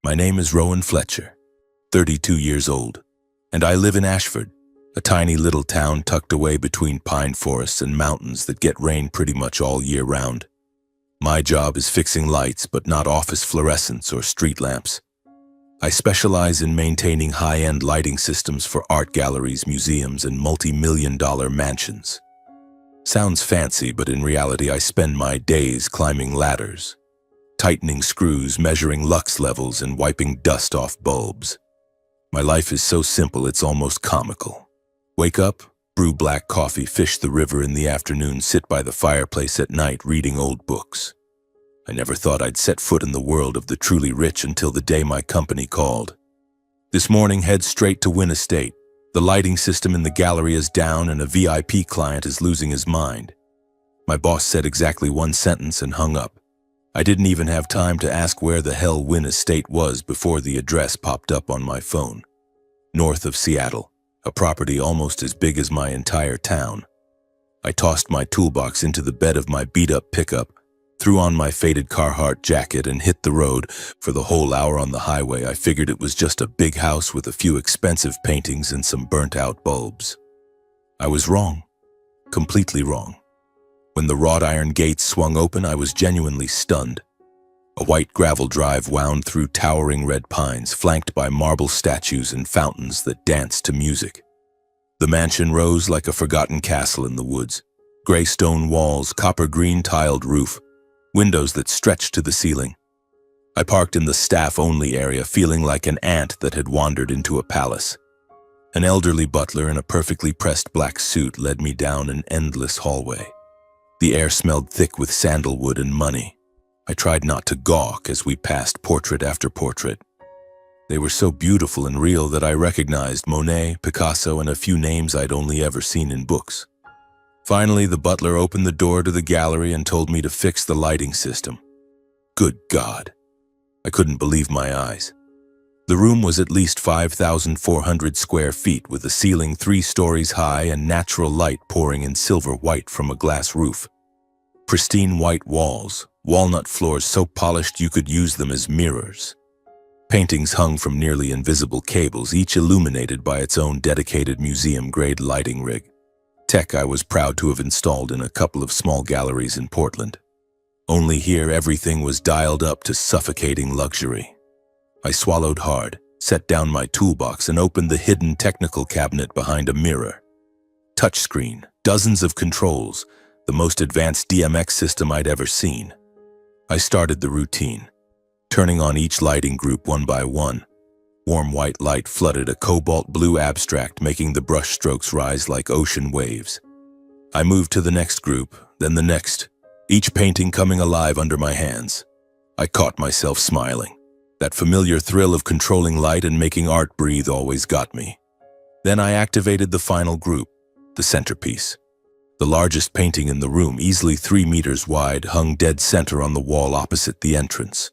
My name is Rowan Fletcher, 32 years old, and I live in Ashford, a tiny little town tucked away between pine forests and mountains that get rain pretty much all year round. My job is fixing lights, but not office fluorescents or street lamps. I specialize in maintaining high-end lighting systems for art galleries, museums, and multi-million-dollar mansions. Sounds fancy, but in reality I spend my days climbing ladders, tightening screws, measuring lux levels, and wiping dust off bulbs. My life is so simple it's almost comical. Wake up, brew black coffee, fish the river in the afternoon, sit by the fireplace at night reading old books. I never thought I'd set foot in the world of the truly rich until the day my company called. This morning, head straight to Wynn Estate. The lighting system in the gallery is down and a VIP client is losing his mind. My boss said exactly one sentence and hung up. I didn't even have time to ask where the hell Wynn Estate was before the address popped up on my phone. North of Seattle, a property almost as big as my entire town. I tossed my toolbox into the bed of my beat-up pickup, threw on my faded Carhartt jacket, and hit the road. For the whole hour on the highway, I figured it was just a big house with a few expensive paintings and some burnt-out bulbs. I was wrong. Completely wrong. When the wrought iron gates swung open, I was genuinely stunned. A white gravel drive wound through towering red pines, flanked by marble statues and fountains that danced to music. The mansion rose like a forgotten castle in the woods. Gray stone walls, copper-green tiled roof, windows that stretched to the ceiling. I parked in the staff-only area, feeling like an ant that had wandered into a palace. An elderly butler in a perfectly pressed black suit led me down an endless hallway. The air smelled thick with sandalwood and money. I tried not to gawk as we passed portrait after portrait. They were so beautiful and real that I recognized Monet, Picasso, and a few names I'd only ever seen in books. Finally, the butler opened the door to the gallery and told me to fix the lighting system. Good God! I couldn't believe my eyes. The room was at least 5,400 square feet, with a ceiling 3 stories high and natural light pouring in silver white from a glass roof. Pristine white walls, walnut floors so polished you could use them as mirrors. Paintings hung from nearly invisible cables, each illuminated by its own dedicated museum-grade lighting rig. Tech I was proud to have installed in a couple of small galleries in Portland. Only here everything was dialed up to suffocating luxury. I swallowed hard, set down my toolbox, and opened the hidden technical cabinet behind a mirror. Touchscreen, dozens of controls, the most advanced DMX system I'd ever seen. I started the routine, turning on each lighting group one by one. Warm white light flooded a cobalt blue abstract, making the brush strokes rise like ocean waves. I moved to the next group, then the next, each painting coming alive under my hands. I caught myself smiling. That familiar thrill of controlling light and making art breathe always got me. Then I activated the final group, the centerpiece. The largest painting in the room, easily 3 meters wide, hung dead center on the wall opposite the entrance.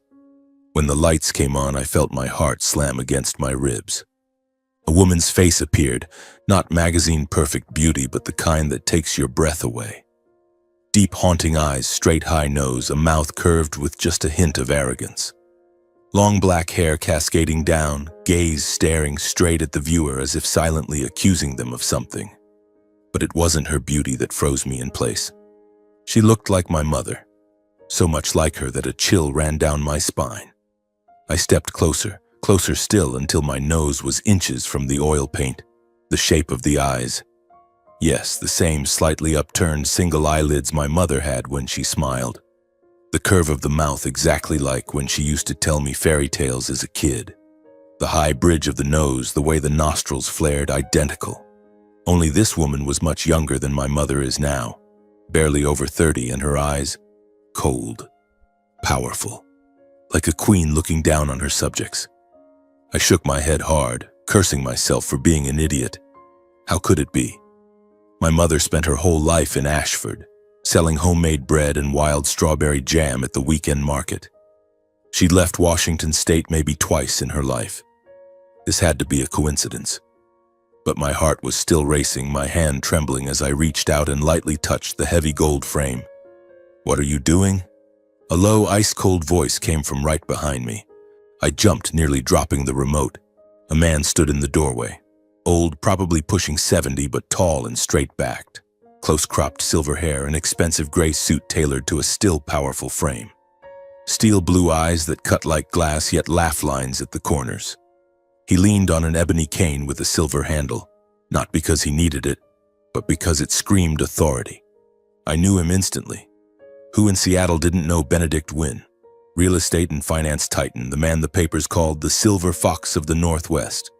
When the lights came on, I felt my heart slam against my ribs. A woman's face appeared, not magazine-perfect beauty, but the kind that takes your breath away. Deep, haunting eyes, straight, high nose, a mouth curved with just a hint of arrogance. Long black hair cascading down, gaze staring straight at the viewer as if silently accusing them of something. But it wasn't her beauty that froze me in place. She looked like my mother, so much like her that a chill ran down my spine. I stepped closer, closer still, until my nose was inches from the oil paint, the shape of the eyes. Yes, the same slightly upturned single eyelids my mother had when she smiled. The curve of the mouth exactly like when she used to tell me fairy tales as a kid. The high bridge of the nose, the way the nostrils flared, identical. Only this woman was much younger than my mother is now, barely over 30, and her eyes, cold, powerful, like a queen looking down on her subjects. I shook my head hard, cursing myself for being an idiot. How could it be? My mother spent her whole life in Ashford, selling homemade bread and wild strawberry jam at the weekend market. She'd left Washington State maybe twice in her life. This had to be a coincidence. But my heart was still racing, my hand trembling as I reached out and lightly touched the heavy gold frame. "What are you doing?" A low, ice-cold voice came from right behind me. I jumped, nearly dropping the remote. A man stood in the doorway. Old, probably pushing 70, but tall and straight-backed. Close-cropped silver hair, an expensive gray suit tailored to a still powerful frame. Steel blue eyes that cut like glass, yet laugh lines at the corners. He leaned on an ebony cane with a silver handle, not because he needed it, but because it screamed authority. I knew him instantly. Who in Seattle didn't know Benedict Wynn? Real estate and finance titan, the man the papers called the Silver Fox of the Northwest.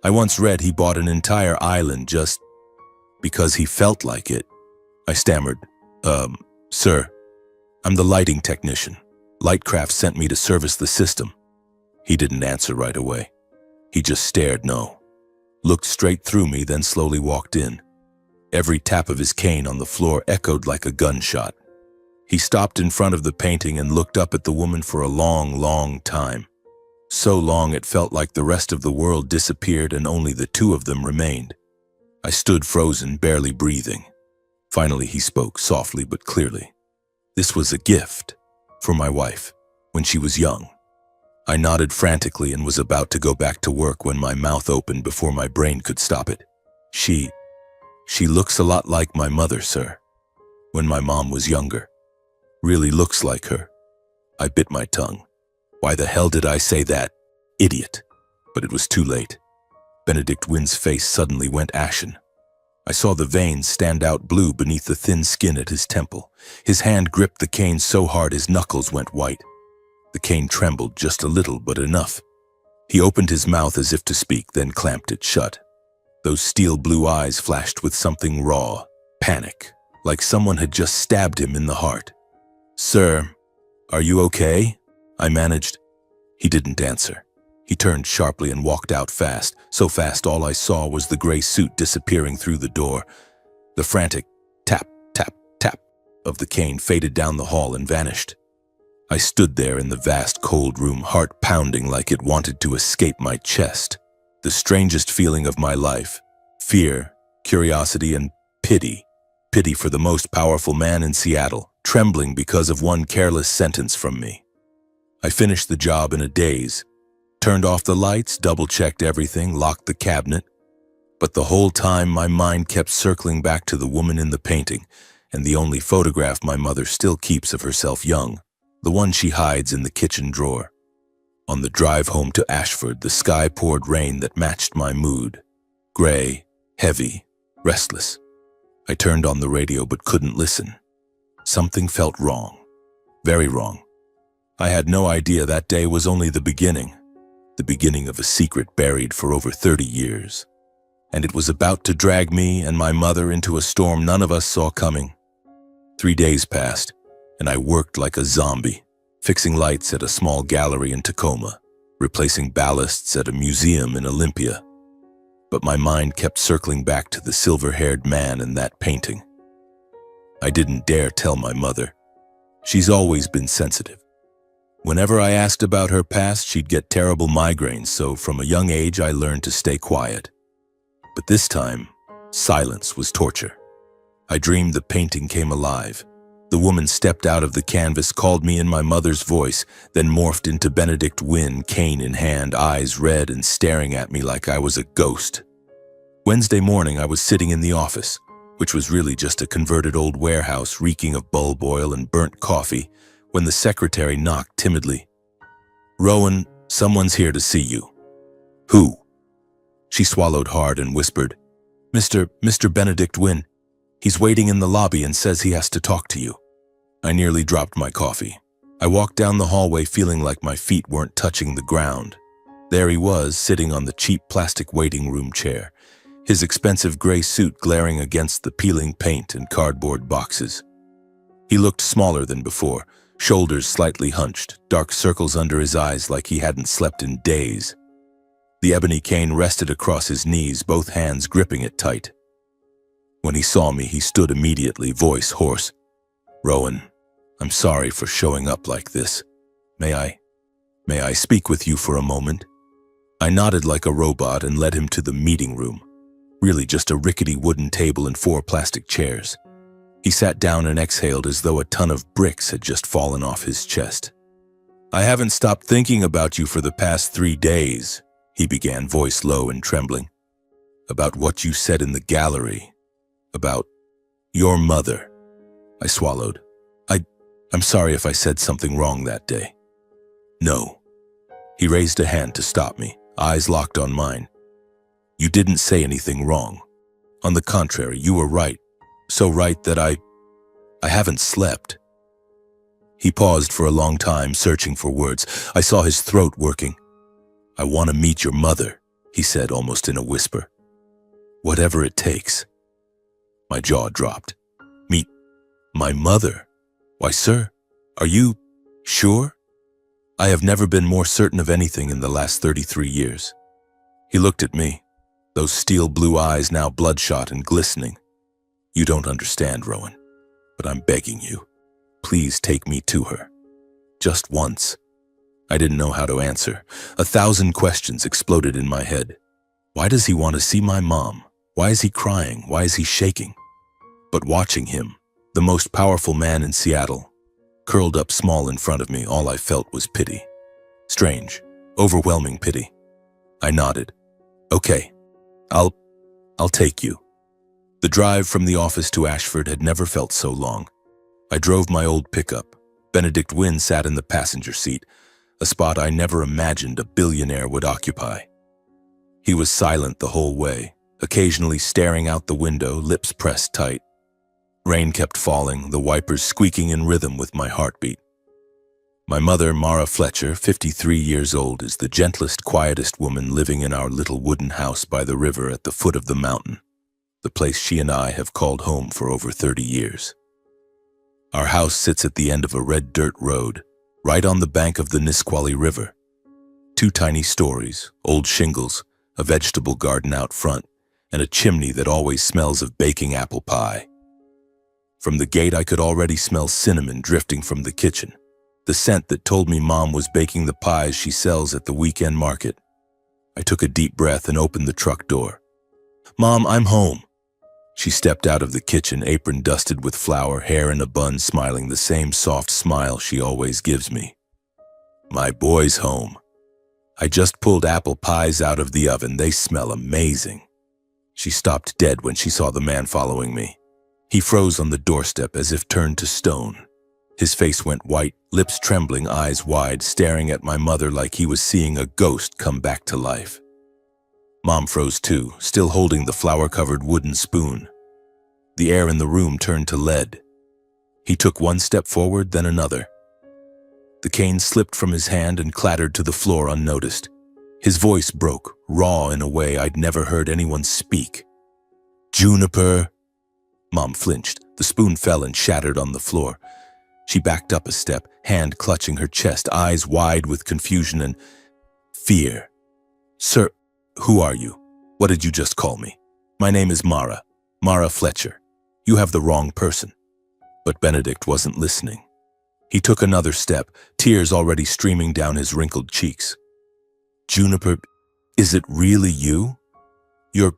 I once read he bought an entire island just because he felt like it. I stammered, Sir, I'm the lighting technician. Lightcraft sent me to service the system." He didn't answer right away. He just stared, looked straight through me, then slowly walked in. Every tap of his cane on the floor echoed like a gunshot. He stopped in front of the painting and looked up at the woman for a long, long time. So long it felt like the rest of the world disappeared and only the two of them remained. I stood frozen, barely breathing. Finally he spoke, softly but clearly. This was a gift for my wife when she was young. I nodded frantically and was about to go back to work when my mouth opened before my brain could stop it. She looks a lot like my mother, sir. When my mom was younger. Really looks like her. I bit my tongue. Why the hell did I say that? Idiot. But it was too late. Benedict Wynn's face suddenly went ashen. I saw the veins stand out blue beneath the thin skin at his temple. His hand gripped the cane so hard his knuckles went white. The cane trembled just a little, but enough. He opened his mouth as if to speak, then clamped it shut. Those steel blue eyes flashed with something raw, panic, like someone had just stabbed him in the heart. "Sir, are you okay?" I managed. He didn't answer. He turned sharply and walked out fast, so fast all I saw was the gray suit disappearing through the door. The frantic tap, tap, tap of the cane faded down the hall and vanished. I stood there in the vast cold room, heart pounding like it wanted to escape my chest. The strangest feeling of my life. Fear, curiosity, and pity. Pity for the most powerful man in Seattle, trembling because of one careless sentence from me. I finished the job in a daze. Turned off the lights, double-checked everything, locked the cabinet. But the whole time my mind kept circling back to the woman in the painting and the only photograph my mother still keeps of herself young, the one she hides in the kitchen drawer. On the drive home to Ashford, the sky poured rain that matched my mood. Gray, heavy, restless. I turned on the radio but couldn't listen. Something felt wrong. Very wrong. I had no idea that day was only the beginning of a secret buried for over 30 years. And it was about to drag me and my mother into a storm none of us saw coming. 3 days passed, and I worked like a zombie, fixing lights at a small gallery in Tacoma, replacing ballasts at a museum in Olympia. But my mind kept circling back to the silver-haired man in that painting. I didn't dare tell my mother. She's always been sensitive. Whenever I asked about her past, she'd get terrible migraines, so from a young age I learned to stay quiet. But this time, silence was torture. I dreamed the painting came alive. The woman stepped out of the canvas, called me in my mother's voice, then morphed into Benedict Wynn, cane in hand, eyes red and staring at me like I was a ghost. Wednesday morning I was sitting in the office, which was really just a converted old warehouse reeking of bulb oil and burnt coffee, when the secretary knocked timidly. "Rowan, someone's here to see you." "Who?" She swallowed hard and whispered, Mr. Benedict Wynn. He's waiting in the lobby and says he has to talk to you." I nearly dropped my coffee. I walked down the hallway feeling like my feet weren't touching the ground. There he was, sitting on the cheap plastic waiting room chair, his expensive gray suit glaring against the peeling paint and cardboard boxes. He looked smaller than before, shoulders slightly hunched, dark circles under his eyes like he hadn't slept in days. The ebony cane rested across his knees, both hands gripping it tight. When he saw me, he stood immediately, voice hoarse. "Rowan, I'm sorry for showing up like this. May I speak with you for a moment?" I nodded like a robot and led him to the meeting room. Really just a rickety wooden table and 4 plastic chairs. He sat down and exhaled as though a ton of bricks had just fallen off his chest. I haven't stopped thinking about you for the past 3 days, he began, voice low and trembling. About what you said in the gallery. About your mother. I swallowed. I'm sorry if I said something wrong that day. No. He raised a hand to stop me, eyes locked on mine. You didn't say anything wrong. On the contrary, you were right. So right that I haven't slept. He paused for a long time, searching for words. I saw his throat working. I want to meet your mother, he said almost in a whisper. Whatever it takes. My jaw dropped. Meet my mother? Why, sir, are you sure? I have never been more certain of anything in the last 33 years. He looked at me, those steel blue eyes now bloodshot and glistening. You don't understand, Rowan, but I'm begging you. Please take me to her. Just once. I didn't know how to answer. 1,000 questions exploded in my head. Why does he want to see my mom? Why is he crying? Why is he shaking? But watching him, the most powerful man in Seattle, curled up small in front of me, all I felt was pity. Strange, overwhelming pity. I nodded. Okay, I'll take you. The drive from the office to Ashford had never felt so long. I drove my old pickup. Benedict Wynne sat in the passenger seat, a spot I never imagined a billionaire would occupy. He was silent the whole way, occasionally staring out the window, lips pressed tight. Rain kept falling, the wipers squeaking in rhythm with my heartbeat. My mother, Mara Fletcher, 53 years old, is the gentlest, quietest woman living in our little wooden house by the river at the foot of the mountain, the place she and I have called home for over 30 years. Our house sits at the end of a red dirt road, right on the bank of the Nisqually River. 2 tiny stories, old shingles, a vegetable garden out front, and a chimney that always smells of baking apple pie. From the gate I could already smell cinnamon drifting from the kitchen, the scent that told me Mom was baking the pies she sells at the weekend market. I took a deep breath and opened the truck door. Mom, I'm home. She stepped out of the kitchen, apron dusted with flour, hair in a bun, smiling the same soft smile she always gives me. My boy's home. I just pulled apple pies out of the oven. They smell amazing. She stopped dead when she saw the man following me. He froze on the doorstep as if turned to stone. His face went white, lips trembling, eyes wide, staring at my mother like he was seeing a ghost come back to life. Mom froze too, still holding the flour-covered wooden spoon. The air in the room turned to lead. He took one step forward, then another. The cane slipped from his hand and clattered to the floor unnoticed. His voice broke, raw in a way I'd never heard anyone speak. Juniper. Mom flinched. The spoon fell and shattered on the floor. She backed up a step, hand clutching her chest, eyes wide with confusion and fear. Sir, who are you? What did you just call me? My name is Mara Fletcher. You have the wrong person. But Benedict wasn't listening. He took another step, tears already streaming down his wrinkled cheeks. Juniper, is it really you? You're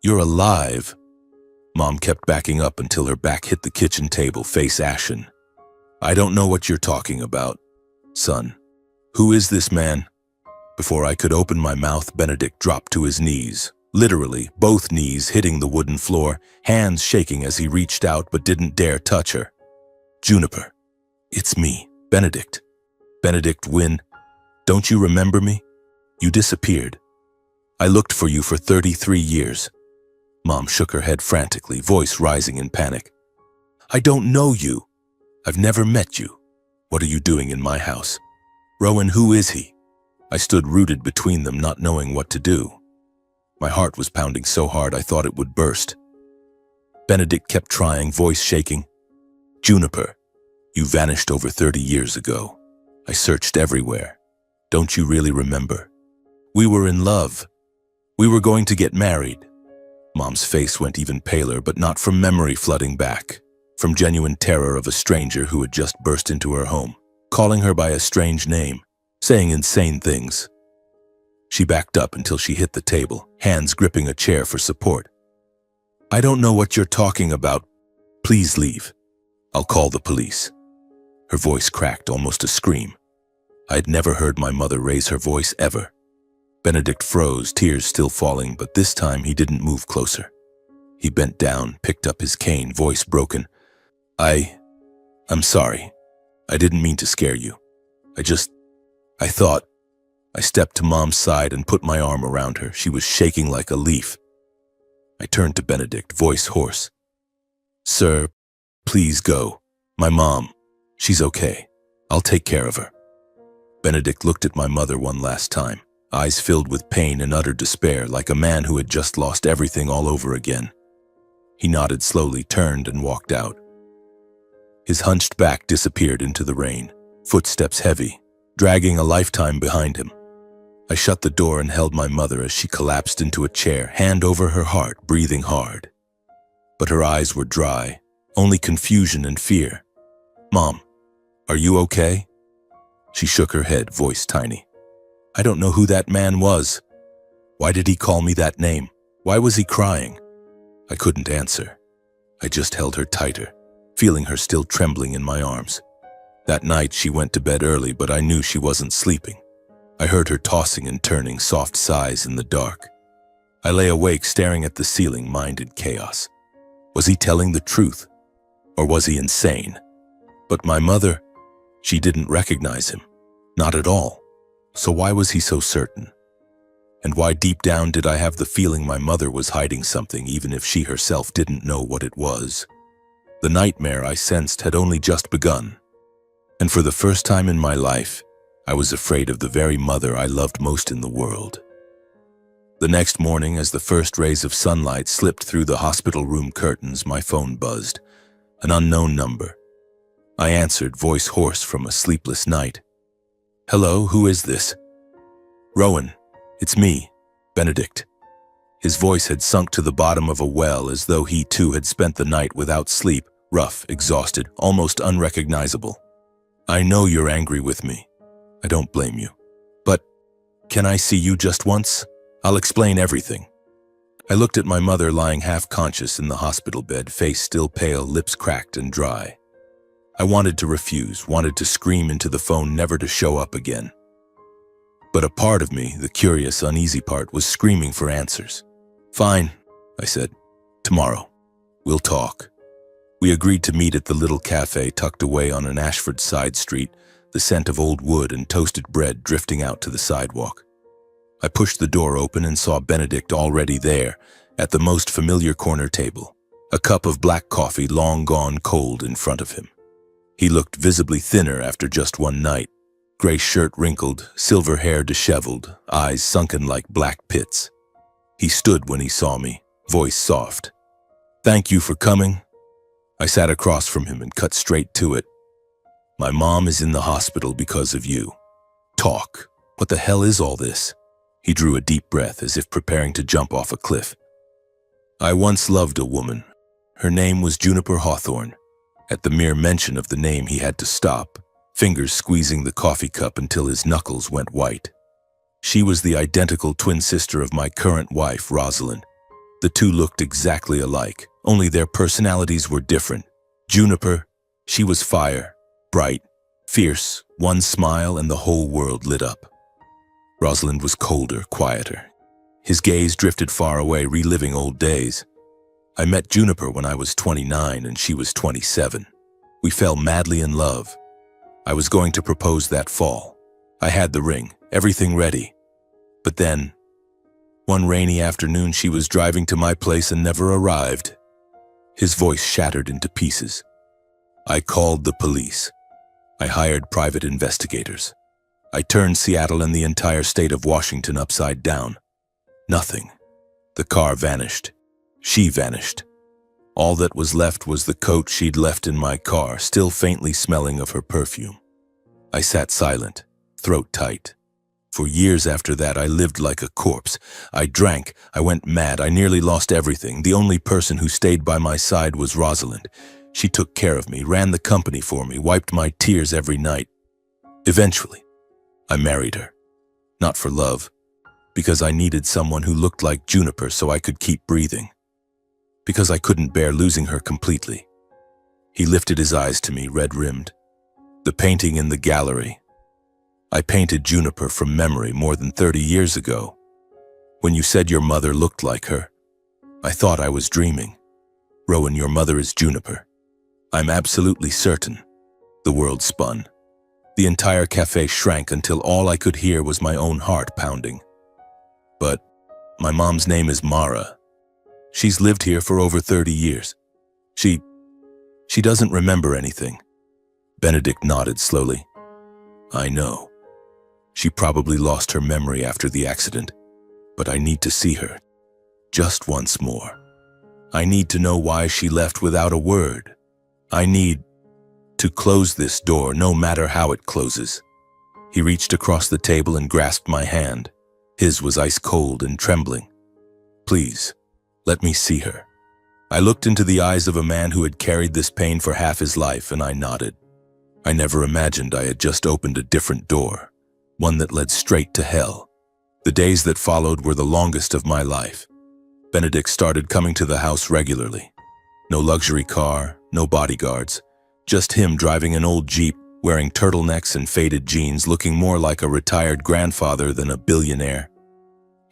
alive. Mom kept backing up until her back hit the kitchen table, face ashen. I don't know what you're talking about, son. Who is this man? Before I could open my mouth, Benedict dropped to his knees, literally both knees hitting the wooden floor, hands shaking as he reached out but didn't dare touch her. Juniper, it's me, Benedict. Benedict Wynne. Don't you remember me? You disappeared. I looked for you for 33 years. Mom shook her head frantically, voice rising in panic. I don't know you. I've never met you. What are you doing in my house? Rowan, who is he? I stood rooted between them, not knowing what to do. My heart was pounding so hard I thought it would burst. Benedict kept trying, voice shaking. Juniper, you vanished over 30 years ago. I searched everywhere. Don't you really remember? We were in love. We were going to get married. Mom's face went even paler, but not from memory flooding back, from genuine terror of a stranger who had just burst into her home, calling her by a strange name, saying insane things. She backed up until she hit the table, hands gripping a chair for support. I don't know what you're talking about. Please leave. I'll call the police. Her voice cracked, almost a scream. I'd never heard my mother raise her voice ever. Benedict froze, tears still falling, but this time he didn't move closer. He bent down, picked up his cane, voice broken. I'm sorry. I didn't mean to scare you. I thought. I stepped to Mom's side and put my arm around her. She was shaking like a leaf. I turned to Benedict, voice hoarse. Sir, please go. My mom, she's okay. I'll take care of her. Benedict looked at my mother one last time, eyes filled with pain and utter despair, like a man who had just lost everything all over again. He nodded slowly, turned, and walked out. His hunched back disappeared into the rain, footsteps heavy, dragging a lifetime behind him. I shut the door and held my mother as she collapsed into a chair, hand over her heart, breathing hard. But her eyes were dry, only confusion and fear. Mom, are you okay? She shook her head, voice tiny. I don't know who that man was. Why did he call me that name? Why was he crying? I couldn't answer. I just held her tighter, feeling her still trembling in my arms. That night she went to bed early, but I knew she wasn't sleeping. I heard her tossing and turning, soft sighs in the dark. I lay awake, staring at the ceiling, mind in chaos. Was he telling the truth? Or was he insane? But my mother, she didn't recognize him. Not at all. So why was he so certain? And why deep down did I have the feeling my mother was hiding something, even if she herself didn't know what it was? The nightmare I sensed had only just begun. And for the first time in my life, I was afraid of the very mother I loved most in the world. The next morning, as the first rays of sunlight slipped through the hospital room curtains, my phone buzzed. An unknown number. I answered, voice hoarse from a sleepless night. Hello, who is this? Rowan, it's me, Benedict. His voice had sunk to the bottom of a well, as though he too had spent the night without sleep, rough, exhausted, almost unrecognizable. I know you're angry with me. I don't blame you. But can I see you just once? I'll explain everything. I looked at my mother lying half-conscious in the hospital bed, face still pale, lips cracked and dry. I wanted to refuse, wanted to scream into the phone, never to show up again. But a part of me, the curious, uneasy part, was screaming for answers. Fine, I said. Tomorrow. We'll talk. We agreed to meet at the little cafe tucked away on an Ashford side street, the scent of old wood and toasted bread drifting out to the sidewalk. I pushed the door open and saw Benedict already there, at the most familiar corner table, a cup of black coffee long gone cold in front of him. He looked visibly thinner after just one night, gray shirt wrinkled, silver hair disheveled, eyes sunken like black pits. He stood when he saw me, voice soft. Thank you for coming. I sat across from him and cut straight to it. My mom is in the hospital because of you. Talk. What the hell is all this? He drew a deep breath as if preparing to jump off a cliff. I once loved a woman. Her name was Juniper Hawthorne. At the mere mention of the name, he had to stop, fingers squeezing the coffee cup until his knuckles went white. She was the identical twin sister of my current wife, Rosalind. The two looked exactly alike, only their personalities were different. Juniper, she was fire, bright, fierce, one smile and the whole world lit up. Rosalind was colder, quieter. His gaze drifted far away, reliving old days. I met Juniper when I was 29 and she was 27. We fell madly in love. I was going to propose that fall. I had the ring, everything ready. But then, one rainy afternoon, she was driving to my place and never arrived. His voice shattered into pieces. I called the police. I hired private investigators. I turned Seattle and the entire state of Washington upside down. Nothing. The car vanished. She vanished. All that was left was the coat she'd left in my car, still faintly smelling of her perfume. I sat silent, throat tight. For years after that, I lived like a corpse. I drank, I went mad, I nearly lost everything. The only person who stayed by my side was Rosalind. She took care of me, ran the company for me, wiped my tears every night. Eventually, I married her. Not for love, because I needed someone who looked like Juniper so I could keep breathing. Because I couldn't bear losing her completely. He lifted his eyes to me, red-rimmed. The painting in the gallery. I painted Juniper from memory more than 30 years ago. When you said your mother looked like her, I thought I was dreaming. Rowan, your mother is Juniper. I'm absolutely certain. The world spun. The entire cafe shrank until all I could hear was my own heart pounding. But my mom's name is Mara. She's lived here for over 30 years. She doesn't remember anything. Benedict nodded slowly. I know. She probably lost her memory after the accident, but I need to see her. Just once more. I need to know why she left without a word. I need to close this door, no matter how it closes. He reached across the table and grasped my hand. His was ice cold and trembling. Please, let me see her. I looked into the eyes of a man who had carried this pain for half his life, and I nodded. I never imagined I had just opened a different door, one that led straight to hell. The days that followed were the longest of my life. Benedict started coming to the house regularly. No luxury car, no bodyguards, just him driving an old Jeep, wearing turtlenecks and faded jeans, looking more like a retired grandfather than a billionaire.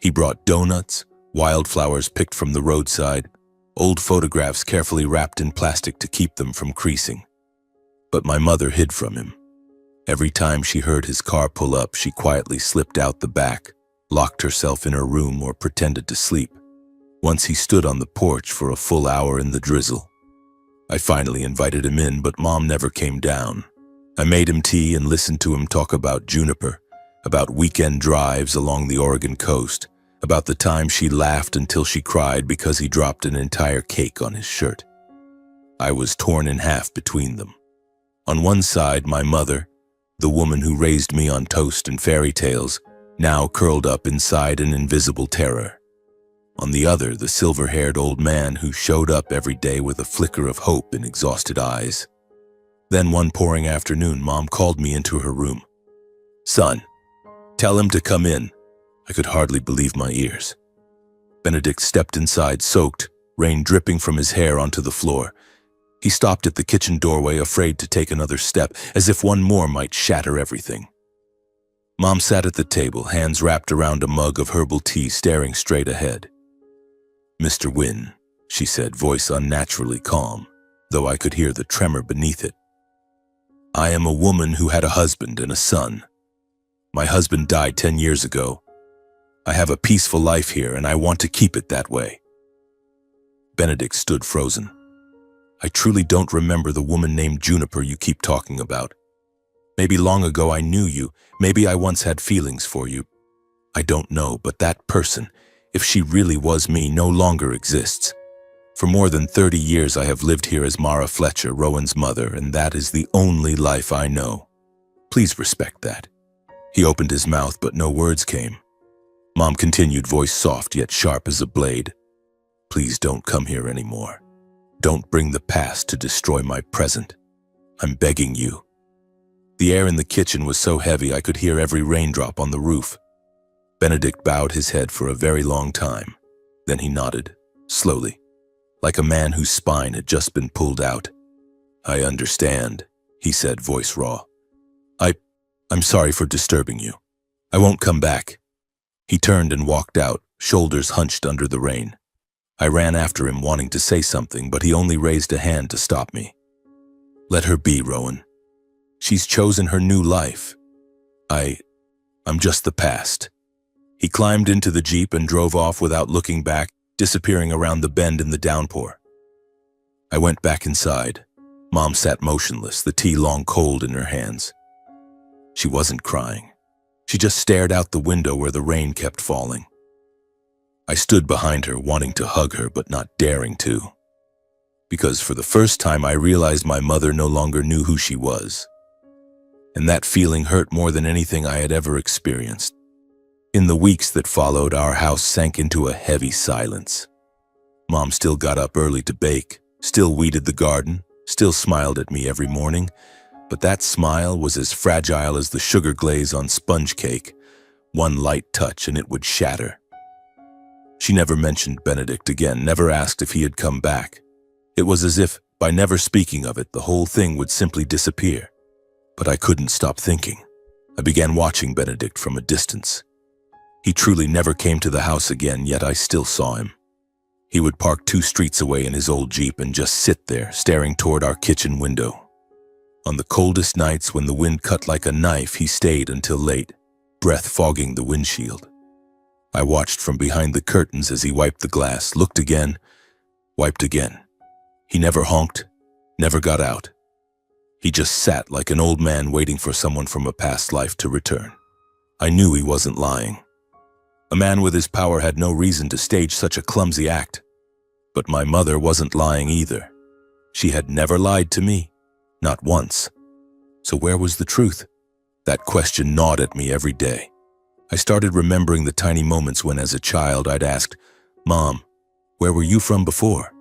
He brought donuts, wildflowers picked from the roadside, old photographs carefully wrapped in plastic to keep them from creasing. But my mother hid from him. Every time she heard his car pull up, she quietly slipped out the back, locked herself in her room, or pretended to sleep. Once he stood on the porch for a full hour in the drizzle. I finally invited him in, but Mom never came down. I made him tea and listened to him talk about Juniper, about weekend drives along the Oregon coast, about the time she laughed until she cried because he dropped an entire cake on his shirt. I was torn in half between them. On one side, my mother, the woman who raised me on toast and fairy tales, now curled up inside an invisible terror. On the other, the silver-haired old man who showed up every day with a flicker of hope in exhausted eyes. Then one pouring afternoon, Mom called me into her room. Son, tell him to come in. I could hardly believe my ears. Benedict stepped inside, soaked, rain dripping from his hair onto the floor. He stopped at the kitchen doorway, afraid to take another step, as if one more might shatter everything. Mom sat at the table, hands wrapped around a mug of herbal tea, staring straight ahead. Mr. Wynne, she said, voice unnaturally calm, though I could hear the tremor beneath it. I am a woman who had a husband and a son. My husband died 10 years ago. I have a peaceful life here, and I want to keep it that way. Benedict stood frozen. I truly don't remember the woman named Juniper you keep talking about. Maybe long ago I knew you, maybe I once had feelings for you. I don't know, but that person, if she really was me, no longer exists. For more than 30 years I have lived here as Mara Fletcher, Rowan's mother, and that is the only life I know. Please respect that. He opened his mouth, but no words came. Mom continued, voice soft yet sharp as a blade. Please don't come here anymore. Don't bring the past to destroy my present. I'm begging you. The air in the kitchen was so heavy I could hear every raindrop on the roof. Benedict bowed his head for a very long time. Then he nodded, slowly, like a man whose spine had just been pulled out. I understand, he said, voice raw. I'm sorry for disturbing you. I won't come back. He turned and walked out, shoulders hunched under the rain. I ran after him, wanting to say something, but he only raised a hand to stop me. Let her be, Rowan. She's chosen her new life. I'm just the past. He climbed into the Jeep and drove off without looking back, disappearing around the bend in the downpour. I went back inside. Mom sat motionless, the tea long cold in her hands. She wasn't crying. She just stared out the window where the rain kept falling. I stood behind her, wanting to hug her, but not daring to. Because for the first time I realized my mother no longer knew who she was. And that feeling hurt more than anything I had ever experienced. In the weeks that followed, our house sank into a heavy silence. Mom still got up early to bake, still weeded the garden, still smiled at me every morning, but that smile was as fragile as the sugar glaze on sponge cake. One light touch and it would shatter. She never mentioned Benedict again, never asked if he had come back. It was as if, by never speaking of it, the whole thing would simply disappear. But I couldn't stop thinking. I began watching Benedict from a distance. He truly never came to the house again, yet I still saw him. He would park 2 streets away in his old Jeep and just sit there, staring toward our kitchen window. On the coldest nights when the wind cut like a knife, he stayed until late, breath fogging the windshield. I watched from behind the curtains as he wiped the glass, looked again, wiped again. He never honked, never got out. He just sat like an old man waiting for someone from a past life to return. I knew he wasn't lying. A man with his power had no reason to stage such a clumsy act. But my mother wasn't lying either. She had never lied to me, not once. So where was the truth? That question gnawed at me every day. I started remembering the tiny moments when, as a child, I'd asked, "Mom, where were you from before?"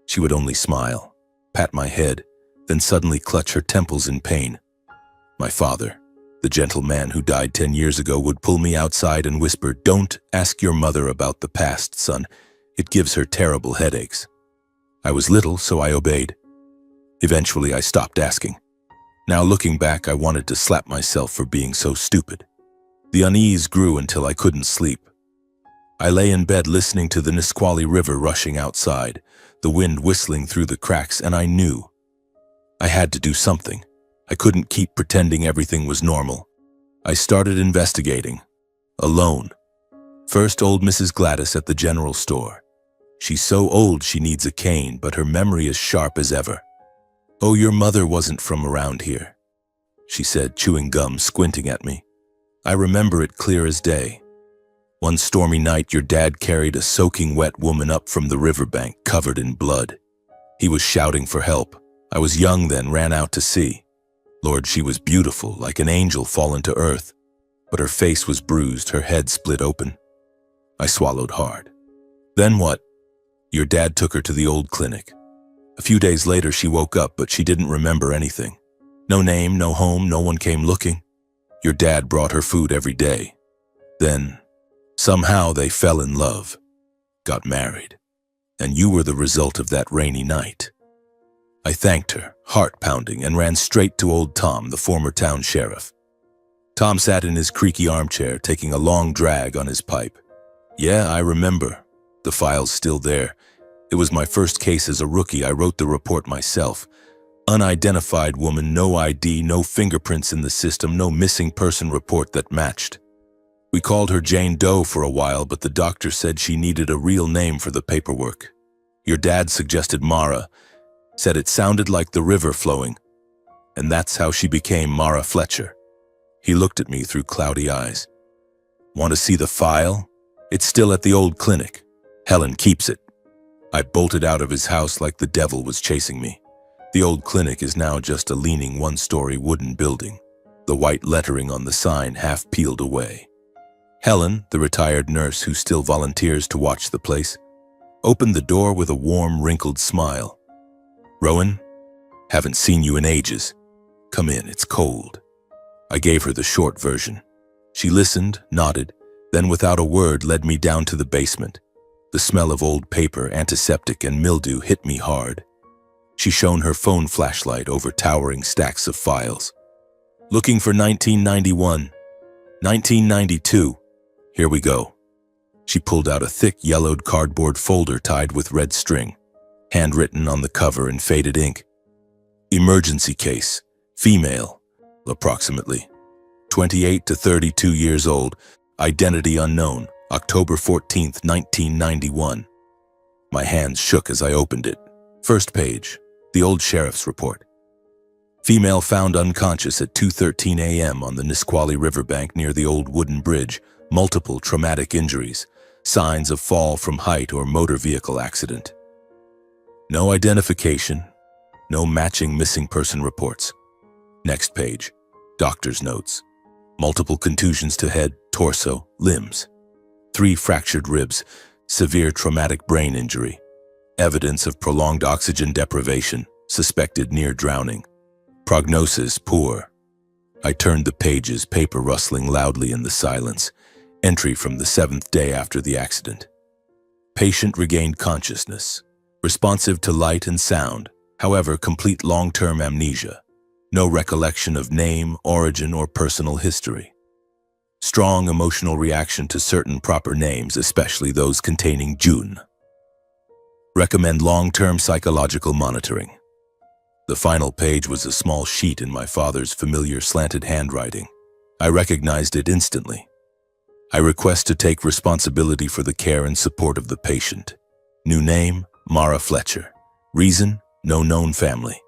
She would only smile, pat my head, then suddenly clutch her temples in pain. My father, the gentle man who died 10 years ago, would pull me outside and whisper, "Don't ask your mother about the past, son. It gives her terrible headaches." I was little, so I obeyed. Eventually, I stopped asking. Now, looking back, I wanted to slap myself for being so stupid. The unease grew until I couldn't sleep. I lay in bed listening to the Nisqually River rushing outside, the wind whistling through the cracks, and I knew I had to do something. I couldn't keep pretending everything was normal. I started investigating, alone. First, old Mrs. Gladys at the general store. She's so old she needs a cane, but her memory is sharp as ever. "Oh, your mother wasn't from around here," she said, chewing gum, squinting at me. I remember it clear as day. One stormy night, your dad carried a soaking wet woman up from the riverbank, covered in blood. He was shouting for help. I was young then, ran out to see. Lord, she was beautiful, like an angel fallen to earth. But her face was bruised, her head split open. I swallowed hard. Then what? Your dad took her to the old clinic. A few days later, she woke up, but she didn't remember anything. No name, no home, no one came looking. Your dad brought her food every day. Then, somehow they fell in love, got married, and you were the result of that rainy night. I thanked her, heart pounding, and ran straight to old Tom, the former town sheriff. Tom sat in his creaky armchair, taking a long drag on his pipe. "Yeah, I remember. The file's still there. It was my first case as a rookie. I wrote the report myself. Unidentified woman, no ID, no fingerprints in the system, no missing person report that matched. We called her Jane Doe for a while, but the doctor said she needed a real name for the paperwork. Your dad suggested Mara, said it sounded like the river flowing, and that's how she became Mara Fletcher." He looked at me through cloudy eyes. "Want to see the file? It's still at the old clinic. Helen keeps it." I bolted out of his house like the devil was chasing me. The old clinic is now just a leaning 1-story wooden building, the white lettering on the sign half peeled away. Helen, the retired nurse who still volunteers to watch the place, opened the door with a warm, wrinkled smile. "Rowan, haven't seen you in ages. Come in, it's cold." I gave her the short version. She listened, nodded, then without a word led me down to the basement. The smell of old paper, antiseptic, and mildew hit me hard. She shone her phone flashlight over towering stacks of files. "Looking for 1991, 1992. Here we go." She pulled out a thick, yellowed cardboard folder tied with red string, handwritten on the cover in faded ink. "Emergency case, female, approximately 28 to 32 years old, identity unknown, October 14th, 1991. My hands shook as I opened it. First page, the old sheriff's report. Female found unconscious at 2:13 a.m. on the Nisqually Riverbank near the old wooden bridge, multiple traumatic injuries, signs of fall from height or motor vehicle accident. No identification, no matching missing person reports. Next page, doctor's notes. Multiple contusions to head, torso, limbs. 3 fractured ribs, severe traumatic brain injury. Evidence of prolonged oxygen deprivation, suspected near drowning. Prognosis poor. I turned the pages, paper rustling loudly in the silence. Entry from the 7th day after the accident. Patient regained consciousness. Responsive to light and sound, however, complete long-term amnesia. No recollection of name, origin, or personal history. Strong emotional reaction to certain proper names, especially those containing Jun. Recommend long-term psychological monitoring. The final page was a small sheet in my father's familiar slanted handwriting. I recognized it instantly. I request to take responsibility for the care and support of the patient. New name, Mara Fletcher. Reason, no known family.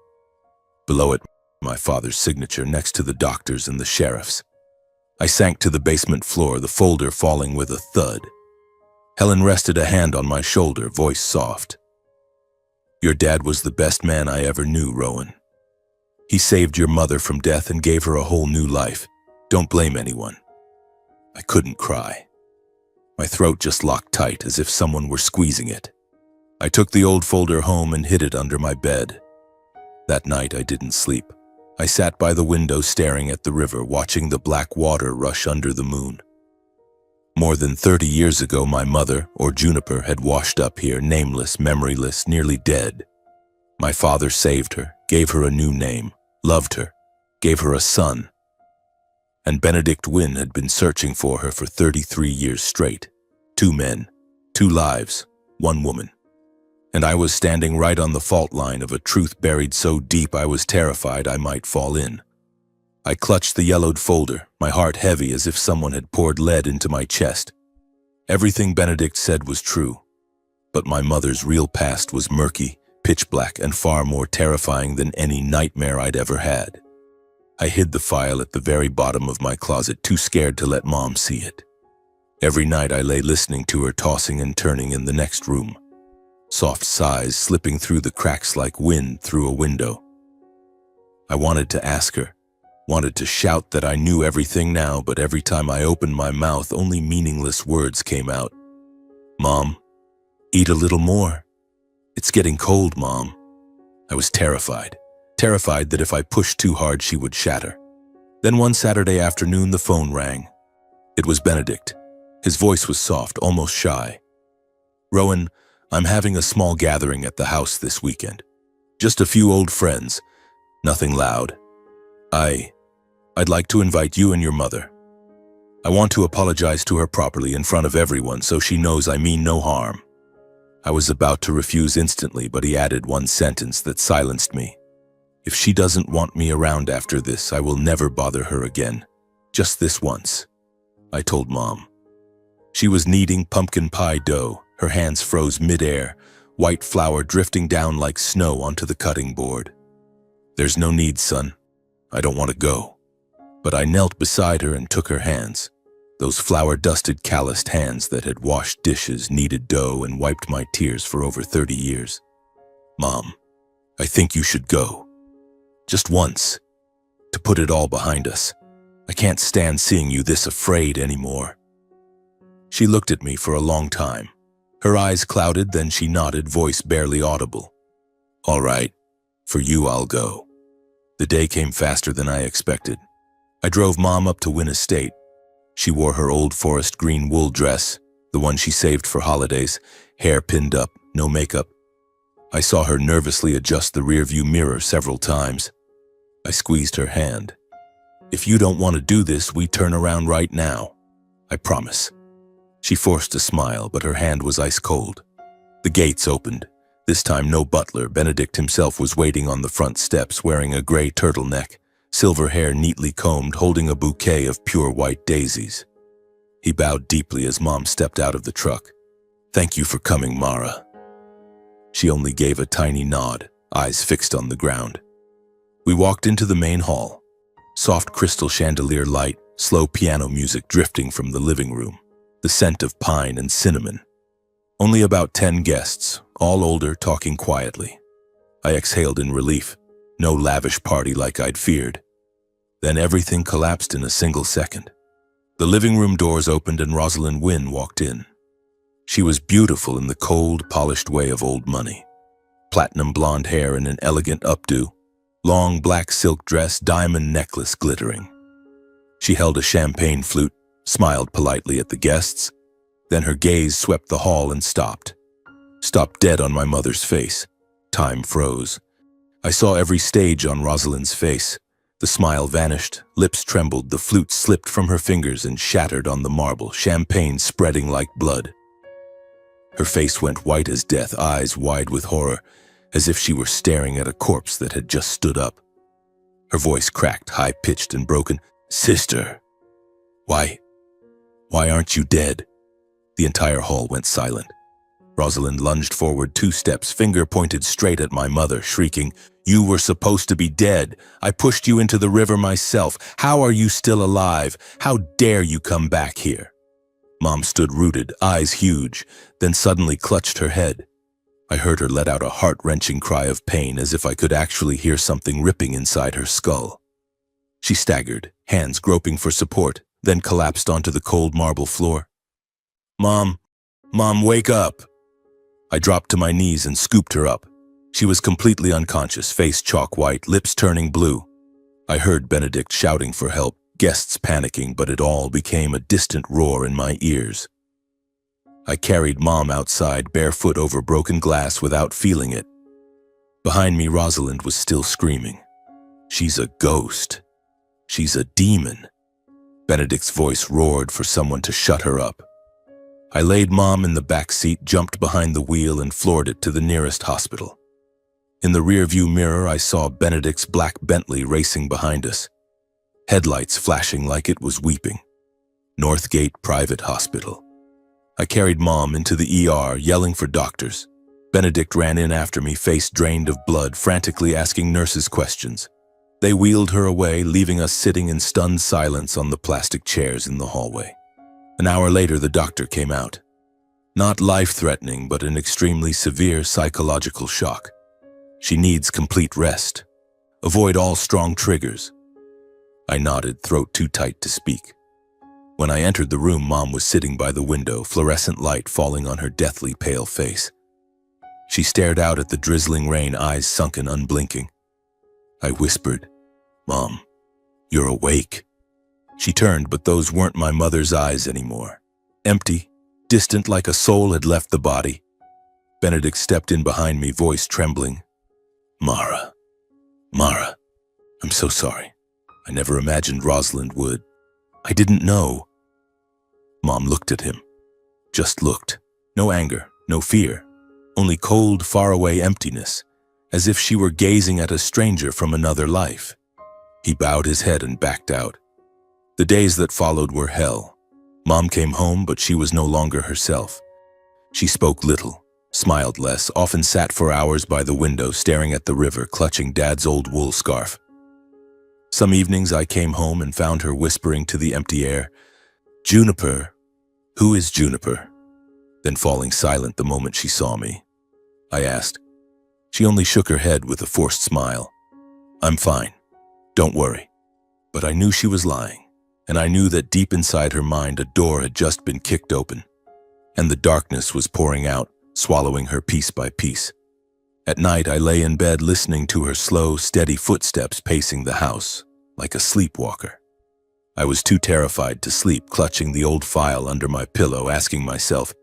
Below it, my father's signature next to the doctor's and the sheriff's. I sank to the basement floor, the folder falling with a thud. Helen rested a hand on my shoulder, voice soft. Your dad was the best man I ever knew, Rowan. He saved your mother from death and gave her a whole new life. Don't blame anyone. I couldn't cry. My throat just locked tight as if someone were squeezing it. I took the old folder home and hid it under my bed. That night I didn't sleep. I sat by the window staring at the river, watching the black water rush under the moon. More than 30 years ago, my mother, or Juniper, had washed up here, nameless, memoryless, nearly dead. My father saved her, gave her a new name, loved her, gave her a son. And Benedict Wynne had been searching for her for 33 years straight. 2 men, 2 lives, 1 woman. And I was standing right on the fault line of a truth buried so deep I was terrified I might fall in. I clutched the yellowed folder, my heart heavy as if someone had poured lead into my chest. Everything Benedict said was true, but my mother's real past was murky, pitch black, and far more terrifying than any nightmare I'd ever had. I hid the file at the very bottom of my closet, too scared to let Mom see it. Every night I lay listening to her tossing and turning in the next room. Soft sighs slipping through the cracks like wind through a window. I wanted to ask her, wanted to shout that I knew everything now, but every time I opened my mouth, only meaningless words came out. Mom, eat a little more. It's getting cold, Mom. I was terrified that if I pushed too hard, she would shatter. Then one Saturday afternoon, the phone rang. It was Benedict. His voice was soft, almost shy. Rowan, I'm having a small gathering at the house this weekend. Just a few old friends. Nothing loud. I'd like to invite you and your mother. I want to apologize to her properly in front of everyone so she knows I mean no harm. I was about to refuse instantly, but he added one sentence that silenced me. If she doesn't want me around after this, I will never bother her again. Just this once. I told Mom. She was kneading pumpkin pie dough. Her hands froze mid-air, white flour drifting down like snow onto the cutting board. There's no need, son. I don't want to go. But I knelt beside her and took her hands. Those flour-dusted, calloused hands that had washed dishes, kneaded dough, and wiped my tears for over 30 years. Mom, I think you should go. Just once. To put it all behind us. I can't stand seeing you this afraid anymore. She looked at me for a long time. Her eyes clouded, then she nodded, voice barely audible. All right, for you I'll go. The day came faster than I expected. I drove Mom up to Wynne Estate. She wore her old forest green wool dress, the one she saved for holidays, hair pinned up, no makeup. I saw her nervously adjust the rearview mirror several times. I squeezed her hand. If you don't want to do this, we turn around right now. I promise. She forced a smile, but her hand was ice cold. The gates opened. This time no butler. Benedict himself was waiting on the front steps, wearing a gray turtleneck, silver hair neatly combed, holding a bouquet of pure white daisies. He bowed deeply as Mom stepped out of the truck. Thank you for coming, Mara. She only gave a tiny nod, eyes fixed on the ground. We walked into the main hall. Soft crystal chandelier light, slow piano music drifting from the living room. The scent of pine and cinnamon. Only about 10 guests, all older, talking quietly. I exhaled in relief. No lavish party like I'd feared. Then everything collapsed in a single second. The living room doors opened and Rosalind Wynne walked in. She was beautiful in the cold, polished way of old money. Platinum blonde hair in an elegant updo, long black silk dress, diamond necklace glittering. She held a champagne flute, smiled politely at the guests, then her gaze swept the hall and stopped. Stopped dead on my mother's face. Time froze. I saw every stage on Rosalind's face. The smile vanished, lips trembled, the flute slipped from her fingers and shattered on the marble, champagne spreading like blood. Her face went white as death, eyes wide with horror, as if she were staring at a corpse that had just stood up. Her voice cracked, high-pitched and broken. "Sister, why aren't you dead?" The entire hall went silent. Rosalind lunged forward 2 steps, finger pointed straight at my mother, shrieking, "You were supposed to be dead. I pushed you into the river myself. How are you still alive? How dare you come back here?" Mom stood rooted, eyes huge, then suddenly clutched her head. I heard her let out a heart-wrenching cry of pain, as if I could actually hear something ripping inside her skull. She staggered, hands groping for support, then collapsed onto the cold marble floor. Mom, wake up!" I dropped to my knees and scooped her up. She was completely unconscious, face chalk white, lips turning blue. I heard Benedict shouting for help, guests panicking, but it all became a distant roar in my ears. I carried Mom outside, barefoot over broken glass without feeling it. Behind me, Rosalind was still screaming. "She's a ghost. She's a demon." Benedict's voice roared for someone to shut her up. I laid Mom in the back seat, jumped behind the wheel, and floored it to the nearest hospital. In the rearview mirror, I saw Benedict's black Bentley racing behind us, headlights flashing like it was weeping. Northgate Private Hospital. I carried Mom into the ER, yelling for doctors. Benedict ran in after me, face drained of blood, frantically asking nurses questions. They wheeled her away, leaving us sitting in stunned silence on the plastic chairs in the hallway. An hour later, the doctor came out. Not life-threatening, but an extremely severe psychological shock. She needs complete rest. Avoid all strong triggers. I nodded, throat too tight to speak. When I entered the room, Mom was sitting by the window, fluorescent light falling on her deathly pale face. She stared out at the drizzling rain, eyes sunken, unblinking. I whispered, "Mom, you're awake." She turned, but those weren't my mother's eyes anymore. Empty, distant, like a soul had left the body. Benedict stepped in behind me, voice trembling. Mara, I'm so sorry. I never imagined Rosalind would. I didn't know." Mom looked at him. Just looked. No anger, no fear. Only cold, faraway emptiness, as if she were gazing at a stranger from another life. He bowed his head and backed out. The days that followed were hell. Mom came home, but she was no longer herself. She spoke little, smiled less, often sat for hours by the window staring at the river, clutching Dad's old wool scarf. Some evenings I came home and found her whispering to the empty air, "Juniper, who is Juniper?" Then falling silent the moment she saw me. I asked. She only shook her head with a forced smile. "I'm fine. Don't worry." But I knew she was lying, and I knew that deep inside her mind a door had just been kicked open, and the darkness was pouring out, swallowing her piece by piece. At night, I lay in bed listening to her slow, steady footsteps pacing the house, like a sleepwalker. I was too terrified to sleep, clutching the old file under my pillow, asking myself,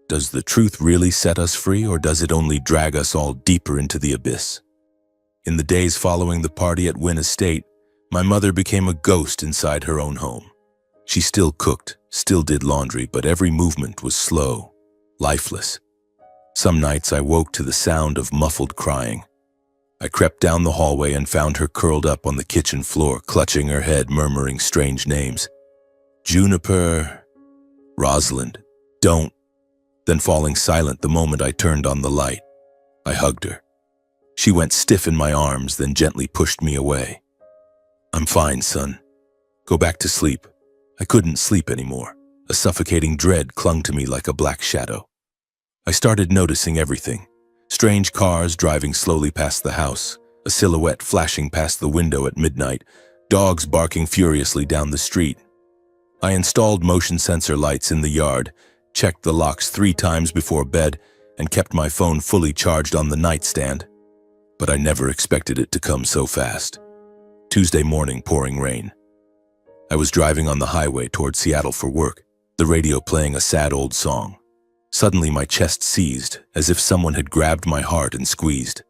does the truth really set us free, or does it only drag us all deeper into the abyss? In the days following the party at Wynn Estate, my mother became a ghost inside her own home. She still cooked, still did laundry, but every movement was slow, lifeless. Some nights I woke to the sound of muffled crying. I crept down the hallway and found her curled up on the kitchen floor, clutching her head, murmuring strange names. "Juniper, Rosalind, don't." Then falling silent the moment I turned on the light. I hugged her. She went stiff in my arms, then gently pushed me away. "I'm fine, son. Go back to sleep." I couldn't sleep anymore. A suffocating dread clung to me like a black shadow. I started noticing everything. Strange cars driving slowly past the house, a silhouette flashing past the window at midnight, dogs barking furiously down the street. I installed motion sensor lights in the yard, checked the locks 3 times before bed, and kept my phone fully charged on the nightstand. But I never expected it to come so fast. Tuesday morning, pouring rain. I was driving on the highway toward Seattle for work, the radio playing a sad old song. Suddenly my chest seized, as if someone had grabbed my heart and squeezed.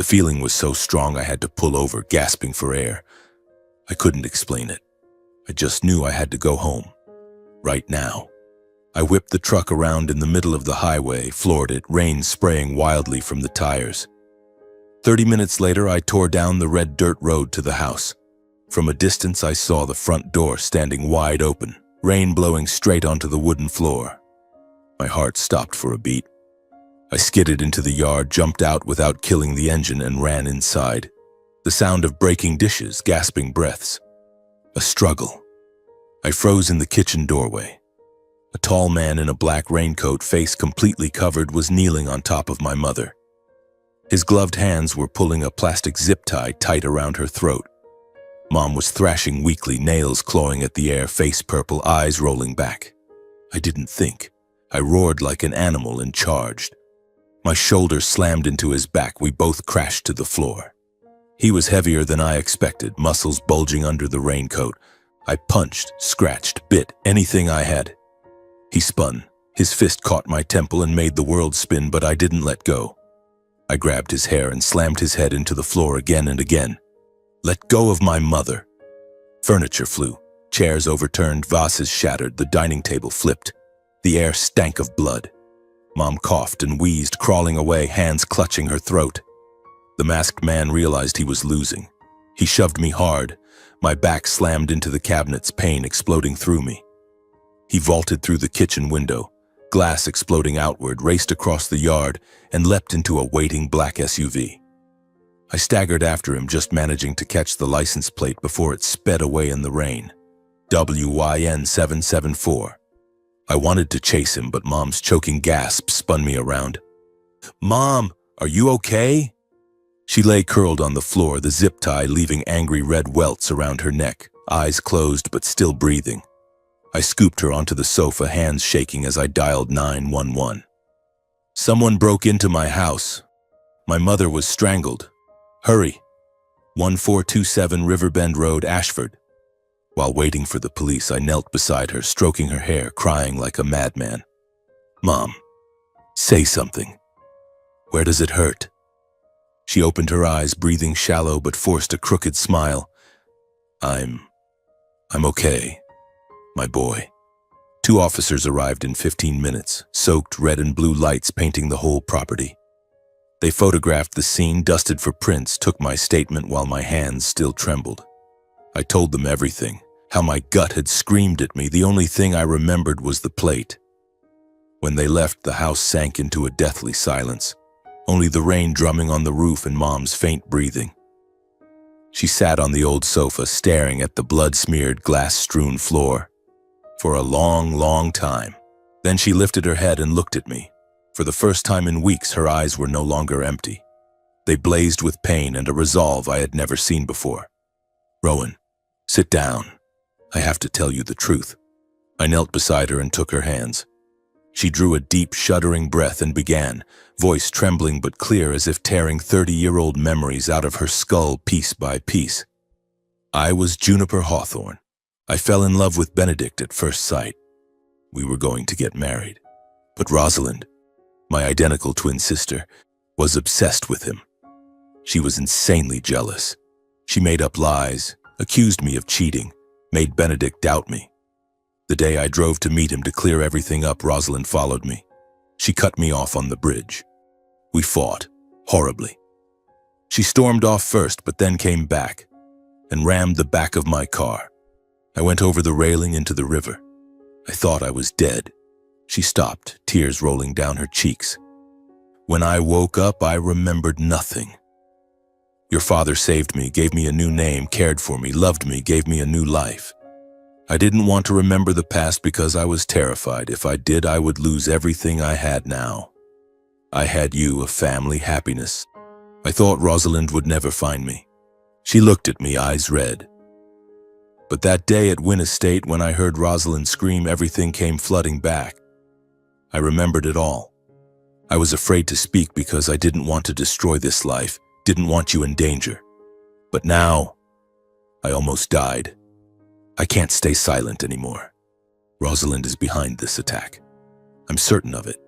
The feeling was so strong I had to pull over, gasping for air. I couldn't explain it. I just knew I had to go home. Right now. I whipped the truck around in the middle of the highway, floored it, rain spraying wildly from the tires. 30 minutes later, I tore down the red dirt road to the house. From a distance, I saw the front door standing wide open, rain blowing straight onto the wooden floor. My heart stopped for a beat. I skidded into the yard, jumped out without killing the engine, and ran inside. The sound of breaking dishes, gasping breaths. A struggle. I froze in the kitchen doorway. A tall man in a black raincoat, face completely covered, was kneeling on top of my mother. His gloved hands were pulling a plastic zip tie tight around her throat. Mom was thrashing weakly, nails clawing at the air, face purple, eyes rolling back. I didn't think. I roared like an animal and charged. My shoulder slammed into his back. We both crashed to the floor. He was heavier than I expected, muscles bulging under the raincoat. I punched, scratched, bit, anything I had. He spun. His fist caught my temple and made the world spin, but I didn't let go. I grabbed his hair and slammed his head into the floor again and again. Let go of my mother. Furniture flew. Chairs overturned, vases shattered, the dining table flipped. The air stank of blood. Mom coughed and wheezed, crawling away, hands clutching her throat. The masked man realized he was losing. He shoved me hard. My back slammed into the cabinets, pain exploding through me. He vaulted through the kitchen window, glass exploding outward, raced across the yard, and leapt into a waiting black SUV. I staggered after him, just managing to catch the license plate before it sped away in the rain. WYN 774. I wanted to chase him, but Mom's choking gasp spun me around. Mom, are you okay? She lay curled on the floor, the zip tie leaving angry red welts around her neck, eyes closed but still breathing. I scooped her onto the sofa, hands shaking as I dialed 911. Someone broke into my house. My mother was strangled. Hurry. 1427 Riverbend Road, Ashford. While waiting for the police, I knelt beside her, stroking her hair, crying like a madman. Mom, say something. Where does it hurt? She opened her eyes, breathing shallow, but forced a crooked smile. I'm okay. My boy. 2 officers arrived in 15 minutes, soaked red and blue lights painting the whole property. They photographed the scene, dusted for prints, took my statement while my hands still trembled. I told them everything, how my gut had screamed at me. The only thing I remembered was the plate. When they left, the house sank into a deathly silence, only the rain drumming on the roof and Mom's faint breathing. She sat on the old sofa, staring at the blood-smeared, glass-strewn floor. For a long, long time. Then she lifted her head and looked at me. For the first time in weeks, her eyes were no longer empty. They blazed with pain and a resolve I had never seen before. Rowan, sit down. I have to tell you the truth. I knelt beside her and took her hands. She drew a deep, shuddering breath and began, voice trembling but clear as if tearing 30-year-old memories out of her skull piece by piece. I was Juniper Hawthorne. I fell in love with Benedict at first sight. We were going to get married. But Rosalind, my identical twin sister, was obsessed with him. She was insanely jealous. She made up lies, accused me of cheating, made Benedict doubt me. The day I drove to meet him to clear everything up, Rosalind followed me. She cut me off on the bridge. We fought, horribly. She stormed off first, but then came back and rammed the back of my car. I went over the railing into the river. I thought I was dead. She stopped, tears rolling down her cheeks. When I woke up, I remembered nothing. Your father saved me, gave me a new name, cared for me, loved me, gave me a new life. I didn't want to remember the past because I was terrified. If I did, I would lose everything I had now. I had you, a family, happiness. I thought Rosalind would never find me. She looked at me, eyes red. But that day at Wynn Estate, when I heard Rosalind scream, everything came flooding back. I remembered it all. I was afraid to speak because I didn't want to destroy this life, didn't want you in danger. But now, I almost died. I can't stay silent anymore. Rosalind is behind this attack. I'm certain of it.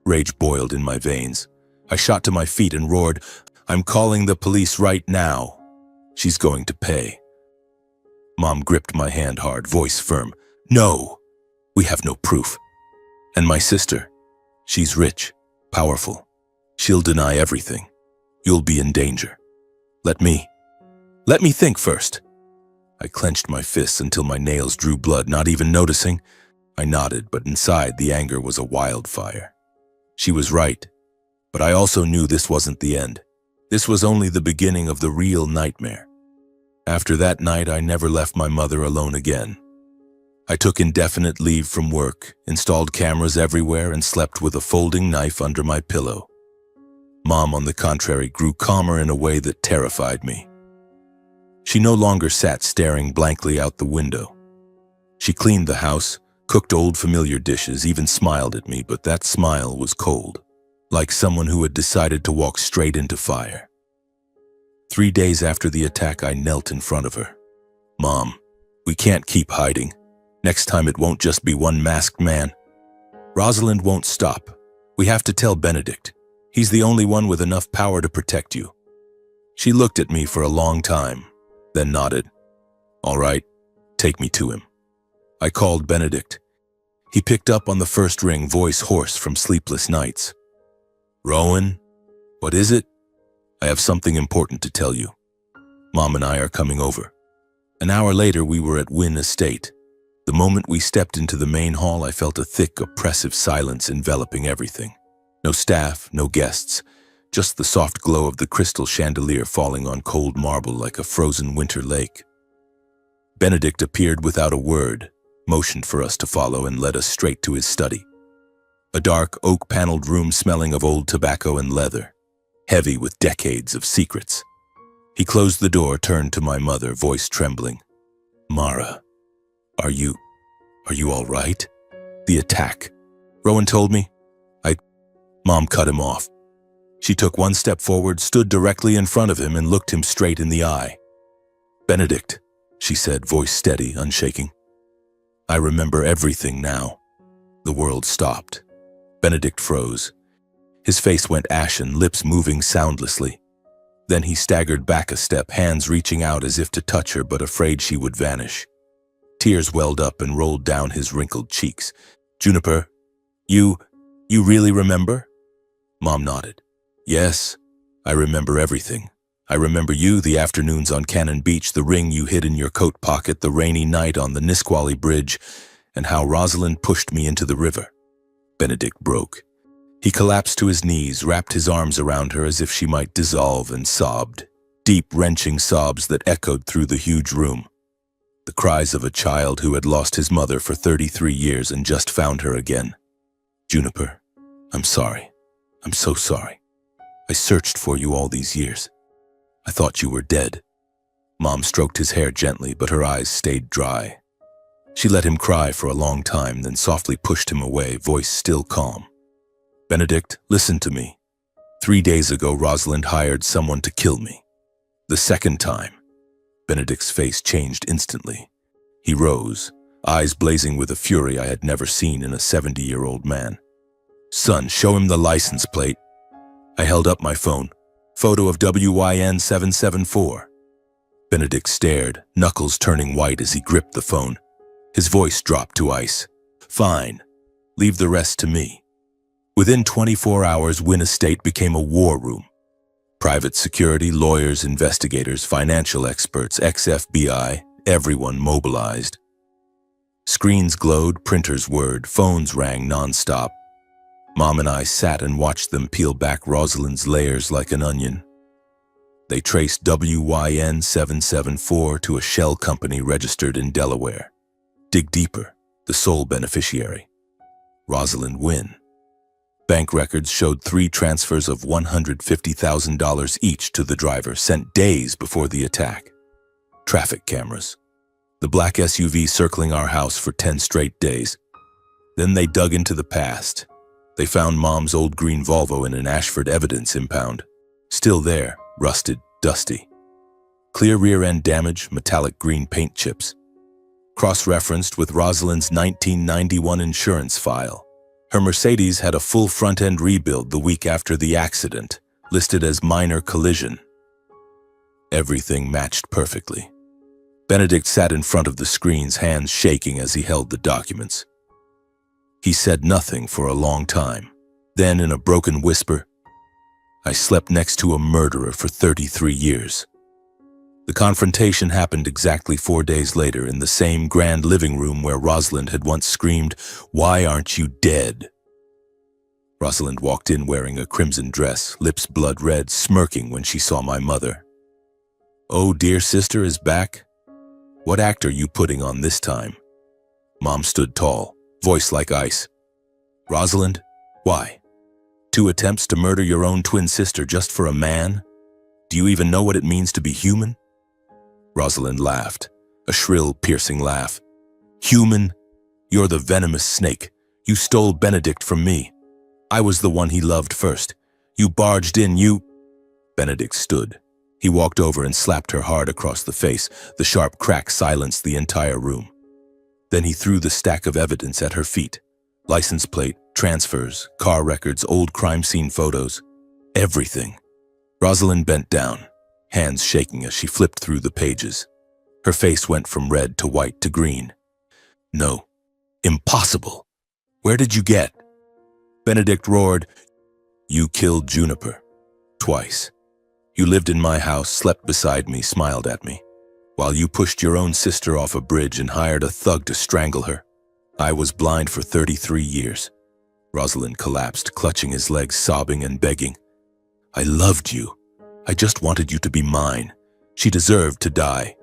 Rage boiled in my veins. I shot to my feet and roared, I'm calling the police right now. She's going to pay. Mom gripped my hand hard, voice firm. No, we have no proof. And my sister, she's rich, powerful. She'll deny everything. You'll be in danger. Let me think first. I clenched my fists until my nails drew blood, not even noticing. I nodded, but inside the anger was a wildfire. She was right, but I also knew this wasn't the end. This was only the beginning of the real nightmare. After that night, I never left my mother alone again. I took indefinite leave from work, installed cameras everywhere, and slept with a folding knife under my pillow. Mom, on the contrary, grew calmer in a way that terrified me. She no longer sat staring blankly out the window. She cleaned the house, cooked old familiar dishes, even smiled at me, but that smile was cold, like someone who had decided to walk straight into fire. 3 days after the attack, I knelt in front of her. Mom, we can't keep hiding. Next time it won't just be one masked man. Rosalind won't stop. We have to tell Benedict. He's the only one with enough power to protect you. She looked at me for a long time, then nodded. All right, take me to him. I called Benedict. He picked up on the first ring, voice hoarse from sleepless nights. Rowan, what is it? I have something important to tell you. Mom and I are coming over. An hour later, we were at Wynn Estate. The moment we stepped into the main hall, I felt a thick, oppressive silence enveloping everything. No staff, no guests, just the soft glow of the crystal chandelier falling on cold marble like a frozen winter lake. Benedict appeared without a word, motioned for us to follow, and led us straight to his study. A dark, oak-paneled room smelling of old tobacco and leather, heavy with decades of secrets. He closed the door, turned to my mother, voice trembling. Mara, are you all right? The attack. Rowan told me. Mom cut him off. She took one step forward, stood directly in front of him, and looked him straight in the eye. Benedict, she said, voice steady, unshaking. I remember everything now. The world stopped. Benedict froze. His face went ashen, lips moving soundlessly. Then he staggered back a step, hands reaching out as if to touch her, but afraid she would vanish. Tears welled up and rolled down his wrinkled cheeks. Juniper, you really remember? Mom nodded. Yes, I remember everything. I remember you, the afternoons on Cannon Beach, the ring you hid in your coat pocket, the rainy night on the Nisqually Bridge, and how Rosalind pushed me into the river. Benedict broke. He collapsed to his knees, wrapped his arms around her as if she might dissolve, and sobbed. Deep, wrenching sobs that echoed through the huge room. The cries of a child who had lost his mother for 33 years and just found her again. Juniper, I'm sorry. I'm so sorry. I searched for you all these years. I thought you were dead. Mom stroked his hair gently, but her eyes stayed dry. She let him cry for a long time, then softly pushed him away, voice still calm. Benedict, listen to me. 3 days ago, Rosalind hired someone to kill me. The second time. Benedict's face changed instantly. He rose, eyes blazing with a fury I had never seen in a 70-year-old man. Son, show him the license plate. I held up my phone. Photo of WYN 774. Benedict stared, knuckles turning white as he gripped the phone. His voice dropped to ice. Fine. Leave the rest to me. Within 24 hours, Wynn Estate became a war room. Private security, lawyers, investigators, financial experts, ex-FBI, everyone mobilized. Screens glowed, printers whirred, phones rang nonstop. Mom and I sat and watched them peel back Rosalind's layers like an onion. They traced WYN 774 to a shell company registered in Delaware. Dig deeper, the sole beneficiary. Rosalind Wynn. Bank records showed 3 transfers of $150,000 each to the driver, sent days before the attack. Traffic cameras. The black SUV circling our house for 10 straight days. Then they dug into the past. They found Mom's old green Volvo in an Ashford evidence impound. Still there, rusted, dusty. Clear rear-end damage, metallic green paint chips. Cross-referenced with Rosalind's 1991 insurance file. Her Mercedes had a full front-end rebuild the week after the accident, listed as minor collision. Everything matched perfectly. Benedict sat in front of the screens, hands shaking as he held the documents. He said nothing for a long time. Then, in a broken whisper, "I slept next to a murderer for 33 years. The confrontation happened exactly 4 days later in the same grand living room where Rosalind had once screamed, "Why aren't you dead?" Rosalind walked in wearing a crimson dress, lips blood red, smirking when she saw my mother. "Oh, dear sister is back? What act are you putting on this time?" Mom stood tall, voice like ice. "Rosalind, why? 2 attempts to murder your own twin sister just for a man? Do you even know what it means to be human?" Rosalind laughed, a shrill, piercing laugh. "Human? You're the venomous snake. You stole Benedict from me. I was the one he loved first. You barged in, you—" Benedict stood. He walked over and slapped her hard across the face. The sharp crack silenced the entire room. Then he threw the stack of evidence at her feet. License plate, transfers, car records, old crime scene photos. Everything. Rosalind bent down, hands shaking as she flipped through the pages. Her face went from red to white to green. "No. Impossible. Where did you get?" Benedict roared, "You killed Juniper. Twice. You lived in my house, slept beside me, smiled at me. While you pushed your own sister off a bridge and hired a thug to strangle her. I was blind for 33 years. Rosalind collapsed, clutching his legs, sobbing and begging. "I loved you. I just wanted you to be mine. She deserved to die.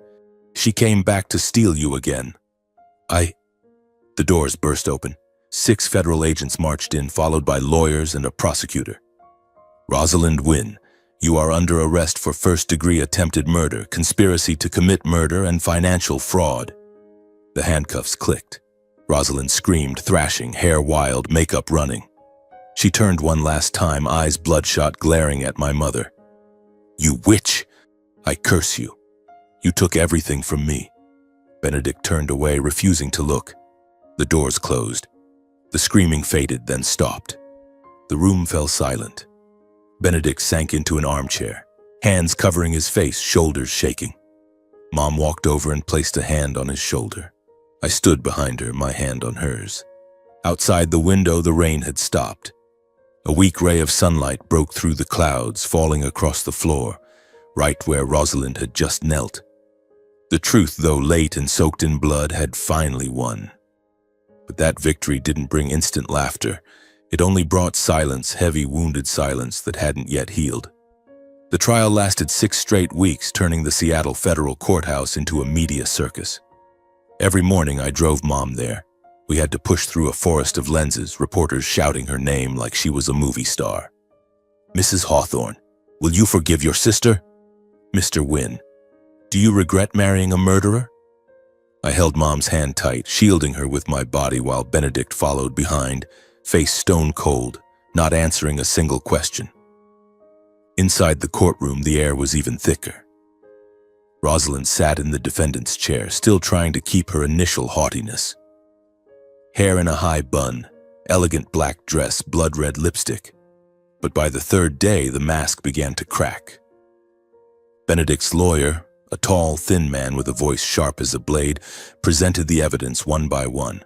She came back to steal you again. The doors burst open. 6 federal agents marched in, followed by lawyers and a prosecutor. "Rosalind Wynn, you are under arrest for first-degree attempted murder, conspiracy to commit murder, and financial fraud." The handcuffs clicked. Rosalind screamed, thrashing, hair wild, makeup running. She turned one last time, eyes bloodshot, glaring at my mother. "You witch! I curse you. You took everything from me." Benedict turned away, refusing to look. The doors closed. The screaming faded, then stopped. The room fell silent. Benedict sank into an armchair, hands covering his face, shoulders shaking. Mom walked over and placed a hand on his shoulder. I stood behind her, my hand on hers. Outside the window, the rain had stopped. A weak ray of sunlight broke through the clouds, falling across the floor, right where Rosalind had just knelt. The truth, though late and soaked in blood, had finally won. But that victory didn't bring instant laughter. It only brought silence, heavy, wounded silence that hadn't yet healed. The trial lasted 6 straight weeks, turning the Seattle federal courthouse into a media circus. Every morning I drove Mom there. We had to push through a forest of lenses, reporters shouting her name like she was a movie star. "Mrs. Hawthorne, will you forgive your sister? Mr. Wynn, do you regret marrying a murderer?" I held Mom's hand tight, shielding her with my body while Benedict followed behind, face stone cold, not answering a single question. Inside the courtroom, the air was even thicker. Rosalind sat in the defendant's chair, still trying to keep her initial haughtiness. Hair in a high bun, elegant black dress, blood-red lipstick. But by the 3rd day, the mask began to crack. Benedict's lawyer, a tall, thin man with a voice sharp as a blade, presented the evidence one by one.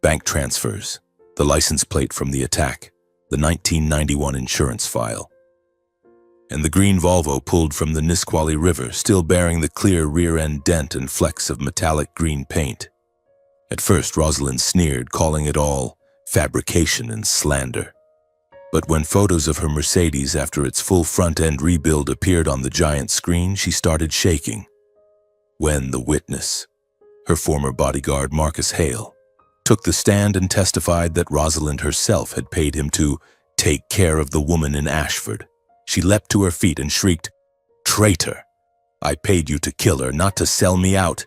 Bank transfers, the license plate from the attack, the 1991 insurance file, and the green Volvo pulled from the Nisqually River, still bearing the clear rear-end dent and flecks of metallic green paint. At first, Rosalind sneered, calling it all fabrication and slander. But when photos of her Mercedes after its full front-end rebuild appeared on the giant screen, she started shaking. When the witness, her former bodyguard Marcus Hale, took the stand and testified that Rosalind herself had paid him to take care of the woman in Ashford, she leapt to her feet and shrieked, "Traitor! I paid you to kill her, not to sell me out."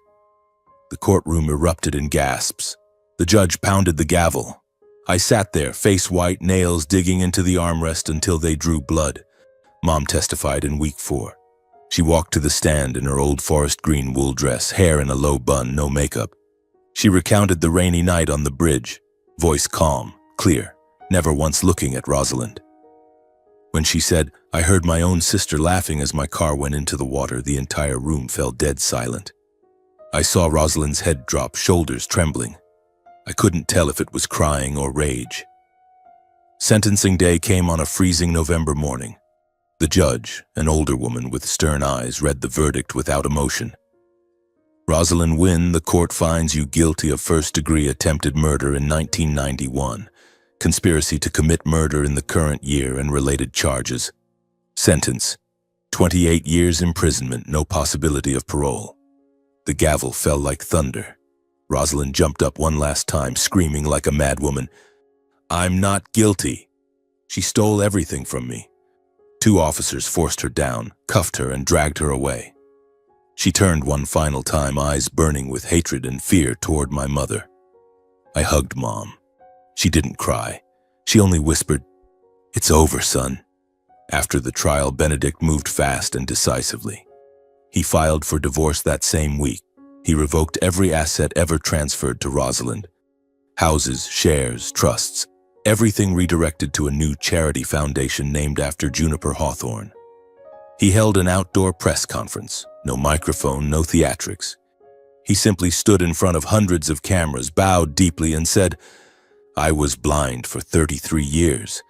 The courtroom erupted in gasps. The judge pounded the gavel. I sat there, face white, nails digging into the armrest until they drew blood. Mom testified in week 4. She walked to the stand in her old forest green wool dress, hair in a low bun, no makeup. She recounted the rainy night on the bridge, voice calm, clear, never once looking at Rosalind. When she said, "I heard my own sister laughing as my car went into the water," the entire room fell dead silent. I saw Rosalind's head drop, shoulders trembling. I couldn't tell if it was crying or rage. Sentencing day came on a freezing November morning. The judge, an older woman with stern eyes, read the verdict without emotion. Rosalind Wynn, the court finds you guilty of first-degree attempted murder in 1991, conspiracy to commit murder in the current year and related charges. Sentence: 28 years imprisonment, no possibility of parole. The gavel fell like thunder. Rosalind jumped up one last time, screaming like a madwoman, "I'm not guilty. She stole everything from me." 2 officers forced her down, cuffed her, and dragged her away. She turned one final time, eyes burning with hatred and fear, toward my mother. I hugged Mom. She didn't cry. She only whispered, "It's over, son." After the trial, Benedict moved fast and decisively. He filed for divorce that same week. He revoked every asset ever transferred to Rosalind. Houses, shares, trusts, everything redirected to a new charity foundation named after Juniper Hawthorne. He held an outdoor press conference. No microphone, no theatrics. He simply stood in front of hundreds of cameras, bowed deeply, and said, "I was blind for 33 years.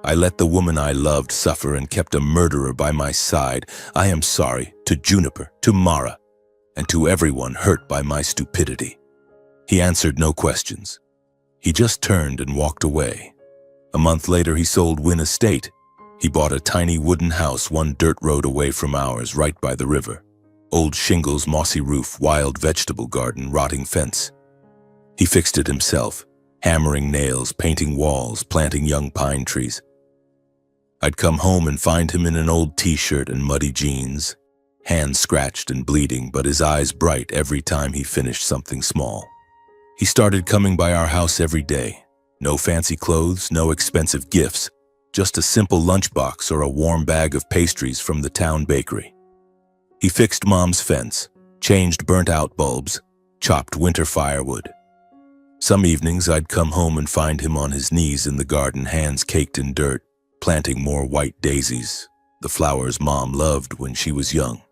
I let the woman I loved suffer and kept a murderer by my side. I am sorry to Juniper, to Mara, and to everyone hurt by my stupidity." He answered no questions. He just turned and walked away. A month later, he sold Wynn Estate. He bought a tiny wooden house 1 dirt road away from ours, right by the river. Old shingles, mossy roof, wild vegetable garden, rotting fence. He fixed it himself, hammering nails, painting walls, planting young pine trees. I'd come home and find him in an old t-shirt and muddy jeans, hands scratched and bleeding, but his eyes bright every time he finished something small. He started coming by our house every day. No fancy clothes, no expensive gifts, just a simple lunchbox or a warm bag of pastries from the town bakery. He fixed Mom's fence, changed burnt-out bulbs, chopped winter firewood. Some evenings I'd come home and find him on his knees in the garden, hands caked in dirt, planting more white daisies, the flowers Mom loved when she was young.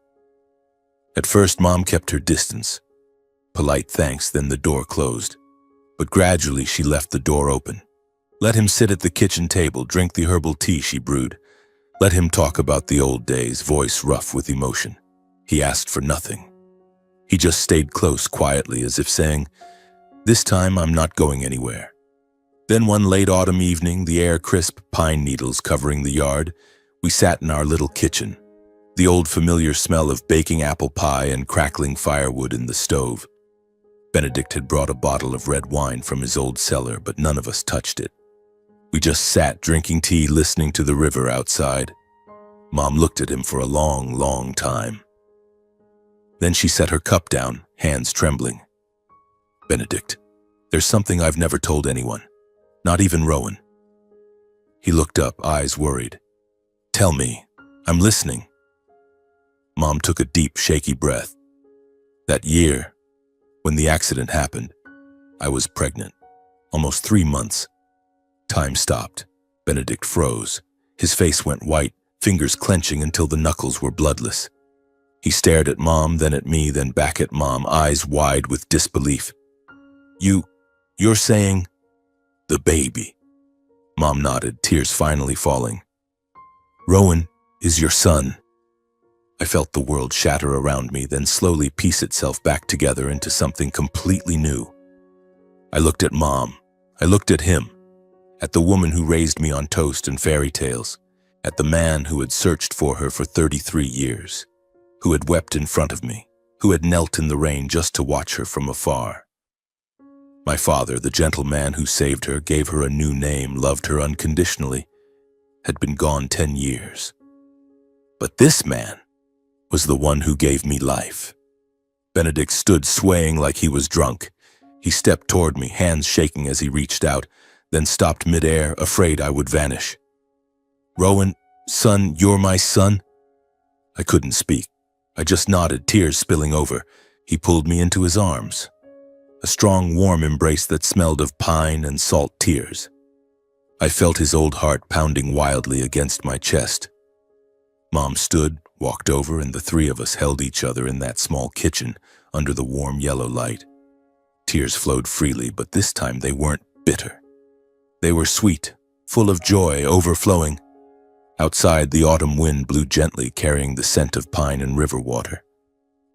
At first, Mom kept her distance. Polite thanks, then the door closed. But gradually she left the door open. Let him sit at the kitchen table, drink the herbal tea she brewed. Let him talk about the old days, voice rough with emotion. He asked for nothing. He just stayed close quietly, as if saying, "This time I'm not going anywhere." Then one late autumn evening, the air crisp, pine needles covering the yard, we sat in our little kitchen. The old familiar smell of baking apple pie and crackling firewood in the stove. Benedict had brought a bottle of red wine from his old cellar, but none of us touched it. We just sat drinking tea, listening to the river outside. Mom looked at him for a long, long time. Then she set her cup down, hands trembling. "Benedict, there's something I've never told anyone, not even Rowan." He looked up, eyes worried. "Tell me, I'm listening." Mom took a deep, shaky breath. That year, when the accident happened, I was pregnant, almost 3 months. Time stopped. Benedict froze. His face went white, fingers clenching until the knuckles were bloodless. He stared at Mom, then at me, then back at Mom, eyes wide with disbelief. You're saying the baby?" Mom nodded, tears finally falling. "Rowan is your son." I felt the world shatter around me, then slowly piece itself back together into something completely new. I looked at Mom. I looked at him. At the woman who raised me on toast and fairy tales. At the man who had searched for her for 33 years. Who had wept in front of me. Who had knelt in the rain just to watch her from afar. My father, the gentle man who saved her, gave her a new name, loved her unconditionally, had been gone 10 years. But this man was the one who gave me life. Benedict stood swaying like he was drunk. He stepped toward me, hands shaking as he reached out, then stopped midair, afraid I would vanish. "Rowan, son, you're my son?" I couldn't speak. I just nodded, tears spilling over. He pulled me into his arms. A strong, warm embrace that smelled of pine and salt tears. I felt his old heart pounding wildly against my chest. Mom stood, walked over, and the three of us held each other in that small kitchen under the warm yellow light. Tears flowed freely, but this time they weren't bitter. They were sweet, full of joy, overflowing. Outside, the autumn wind blew gently, carrying the scent of pine and river water.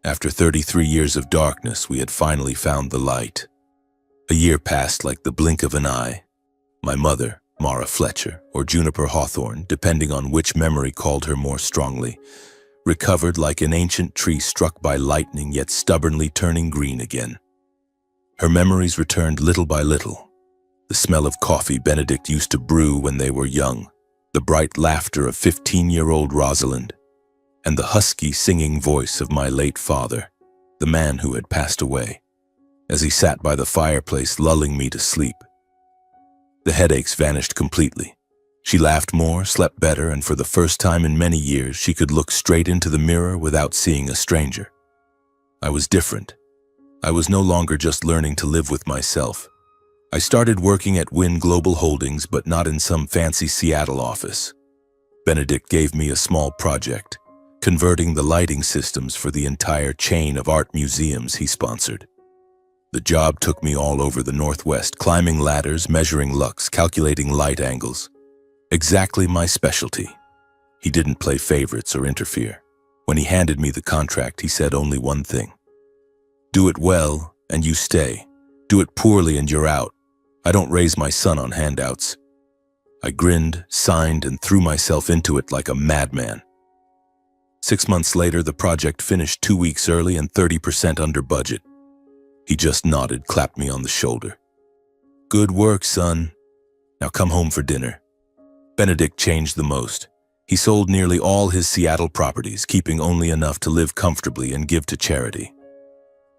After 33 years of darkness, we had finally found the light. A year passed like the blink of an eye. My mother, Mara Fletcher, or Juniper Hawthorne, depending on which memory called her more strongly, recovered like an ancient tree struck by lightning yet stubbornly turning green again. Her memories returned little by little. The smell of coffee Benedict used to brew when they were young, the bright laughter of 15-year-old Rosalind, and the husky singing voice of my late father, the man who had passed away, as he sat by the fireplace lulling me to sleep. The headaches vanished completely. She laughed more, slept better, and for the first time in many years, she could look straight into the mirror without seeing a stranger. I was different. I was no longer just learning to live with myself. I started working at Wynn Global Holdings, but not in some fancy Seattle office. Benedict gave me a small project, converting the lighting systems for the entire chain of art museums he sponsored. The job took me all over the Northwest, climbing ladders, measuring lux, calculating light angles. Exactly my specialty. He didn't play favorites or interfere. When he handed me the contract, he said only one thing. Do it well, and you stay. Do it poorly, and you're out. I don't raise my son on handouts. I grinned, signed, and threw myself into it like a madman. 6 months later, the project finished 2 weeks early and 30% under budget. He just nodded, clapped me on the shoulder. Good work, son. Now come home for dinner. Benedict changed the most. He sold nearly all his Seattle properties, keeping only enough to live comfortably and give to charity.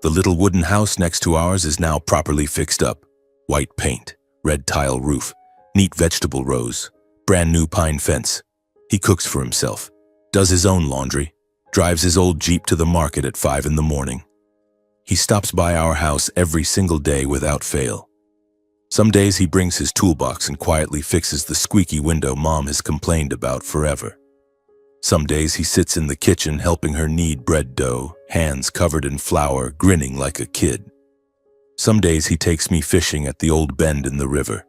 The little wooden house next to ours is now properly fixed up. White paint, red tile roof, neat vegetable rows, brand new pine fence. He cooks for himself, does his own laundry, drives his old Jeep to the market at 5 in the morning. He stops by our house every single day without fail. Some days he brings his toolbox and quietly fixes the squeaky window Mom has complained about forever. Some days he sits in the kitchen helping her knead bread dough, hands covered in flour, grinning like a kid. Some days he takes me fishing at the old bend in the river.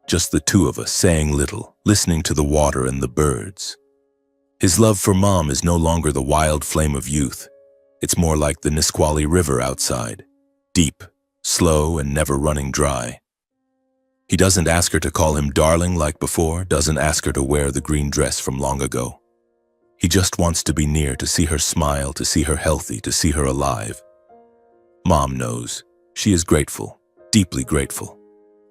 Just the two of us, saying little, listening to the water and the birds. His love for Mom is no longer the wild flame of youth. It's more like the Nisqually River outside, deep, slow, and never running dry. He doesn't ask her to call him darling like before, doesn't ask her to wear the green dress from long ago. He just wants to be near, to see her smile, to see her healthy, to see her alive. Mom knows. She is grateful, deeply grateful.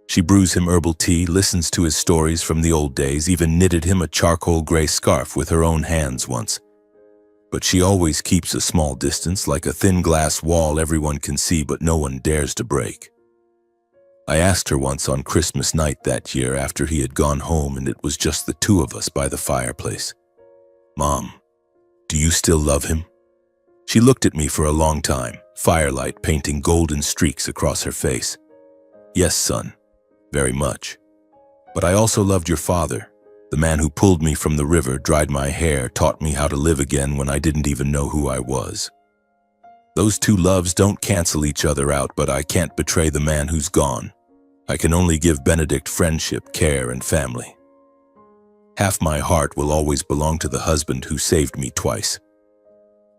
She brews him herbal tea, listens to his stories from the old days, even knitted him a charcoal gray scarf with her own hands once. But she always keeps a small distance, like a thin glass wall everyone can see but no one dares to break. I asked her once on Christmas night that year after he had gone home and it was just the two of us by the fireplace. Mom, do you still love him? She looked at me for a long time, firelight painting golden streaks across her face. Yes, son, very much. But I also loved your father, the man who pulled me from the river, dried my hair, taught me how to live again when I didn't even know who I was. Those two loves don't cancel each other out, but I can't betray the man who's gone. I can only give Benedict friendship, care, and family. Half my heart will always belong to the husband who saved me twice.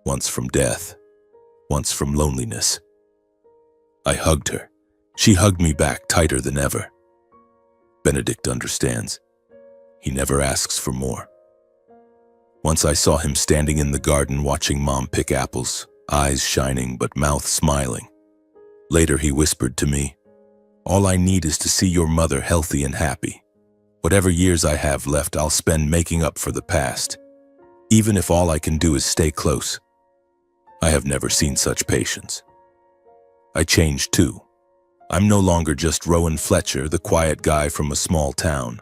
Once from death, once from loneliness. I hugged her. She hugged me back tighter than ever. Benedict understands. He never asks for more. Once I saw him standing in the garden watching Mom pick apples, eyes shining but mouth smiling. Later he whispered to me, "All I need is to see your mother healthy and happy. Whatever years I have left, I'll spend making up for the past, even if all I can do is stay close." I have never seen such patience. I changed too. I'm no longer just Rowan Fletcher, the quiet guy from a small town.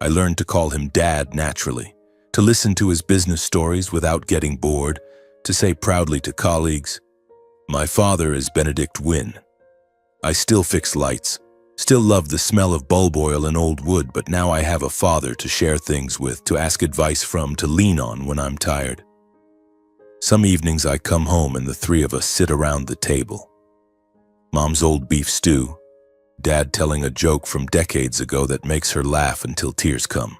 I learned to call him Dad naturally, to listen to his business stories without getting bored, to say proudly to colleagues, "My father is Benedict Wynn." I still fix lights, Still love the smell of bulb oil and old wood, but now I have a father to share things with, to ask advice from, to lean on when I'm tired. Some evenings I come home and the three of us sit around the table. Mom's old beef stew, Dad telling a joke from decades ago that makes her laugh until tears come,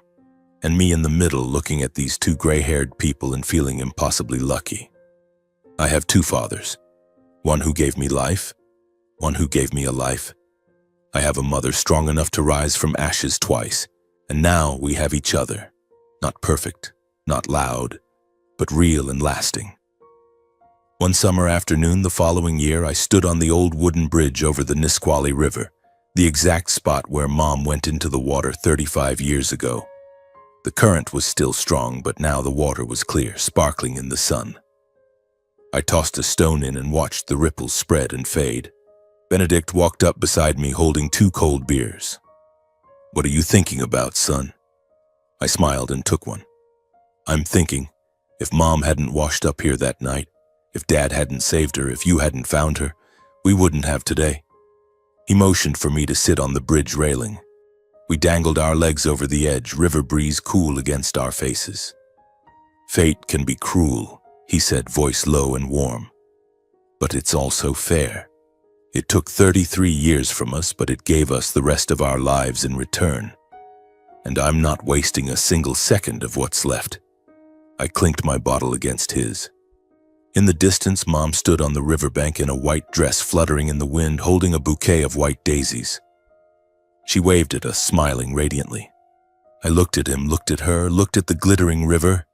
and me in the middle looking at these two gray-haired people and feeling impossibly lucky. I have two fathers, one who gave me life, one who gave me a life. I have a mother strong enough to rise from ashes twice, and now we have each other. Not perfect, not loud, but real and lasting. One summer afternoon the following year, I stood on the old wooden bridge over the Nisqually River, the exact spot where Mom went into the water 35 years ago. The current was still strong, but now the water was clear, sparkling in the sun. I tossed a stone in and watched the ripples spread and fade. Benedict walked up beside me holding 2 cold beers. "What are you thinking about, son?" I smiled and took one. "I'm thinking, if Mom hadn't washed up here that night, if Dad hadn't saved her, if you hadn't found her, we wouldn't have today." He motioned for me to sit on the bridge railing. We dangled our legs over the edge, river breeze cool against our faces. "Fate can be cruel," he said, voice low and warm. "But it's also fair. It took 33 years from us, but it gave us the rest of our lives in return. And I'm not wasting a single second of what's left." I clinked my bottle against his. In the distance, Mom stood on the riverbank in a white dress fluttering in the wind, holding a bouquet of white daisies. She waved at us, smiling radiantly. I looked at him, looked at her, looked at the glittering river,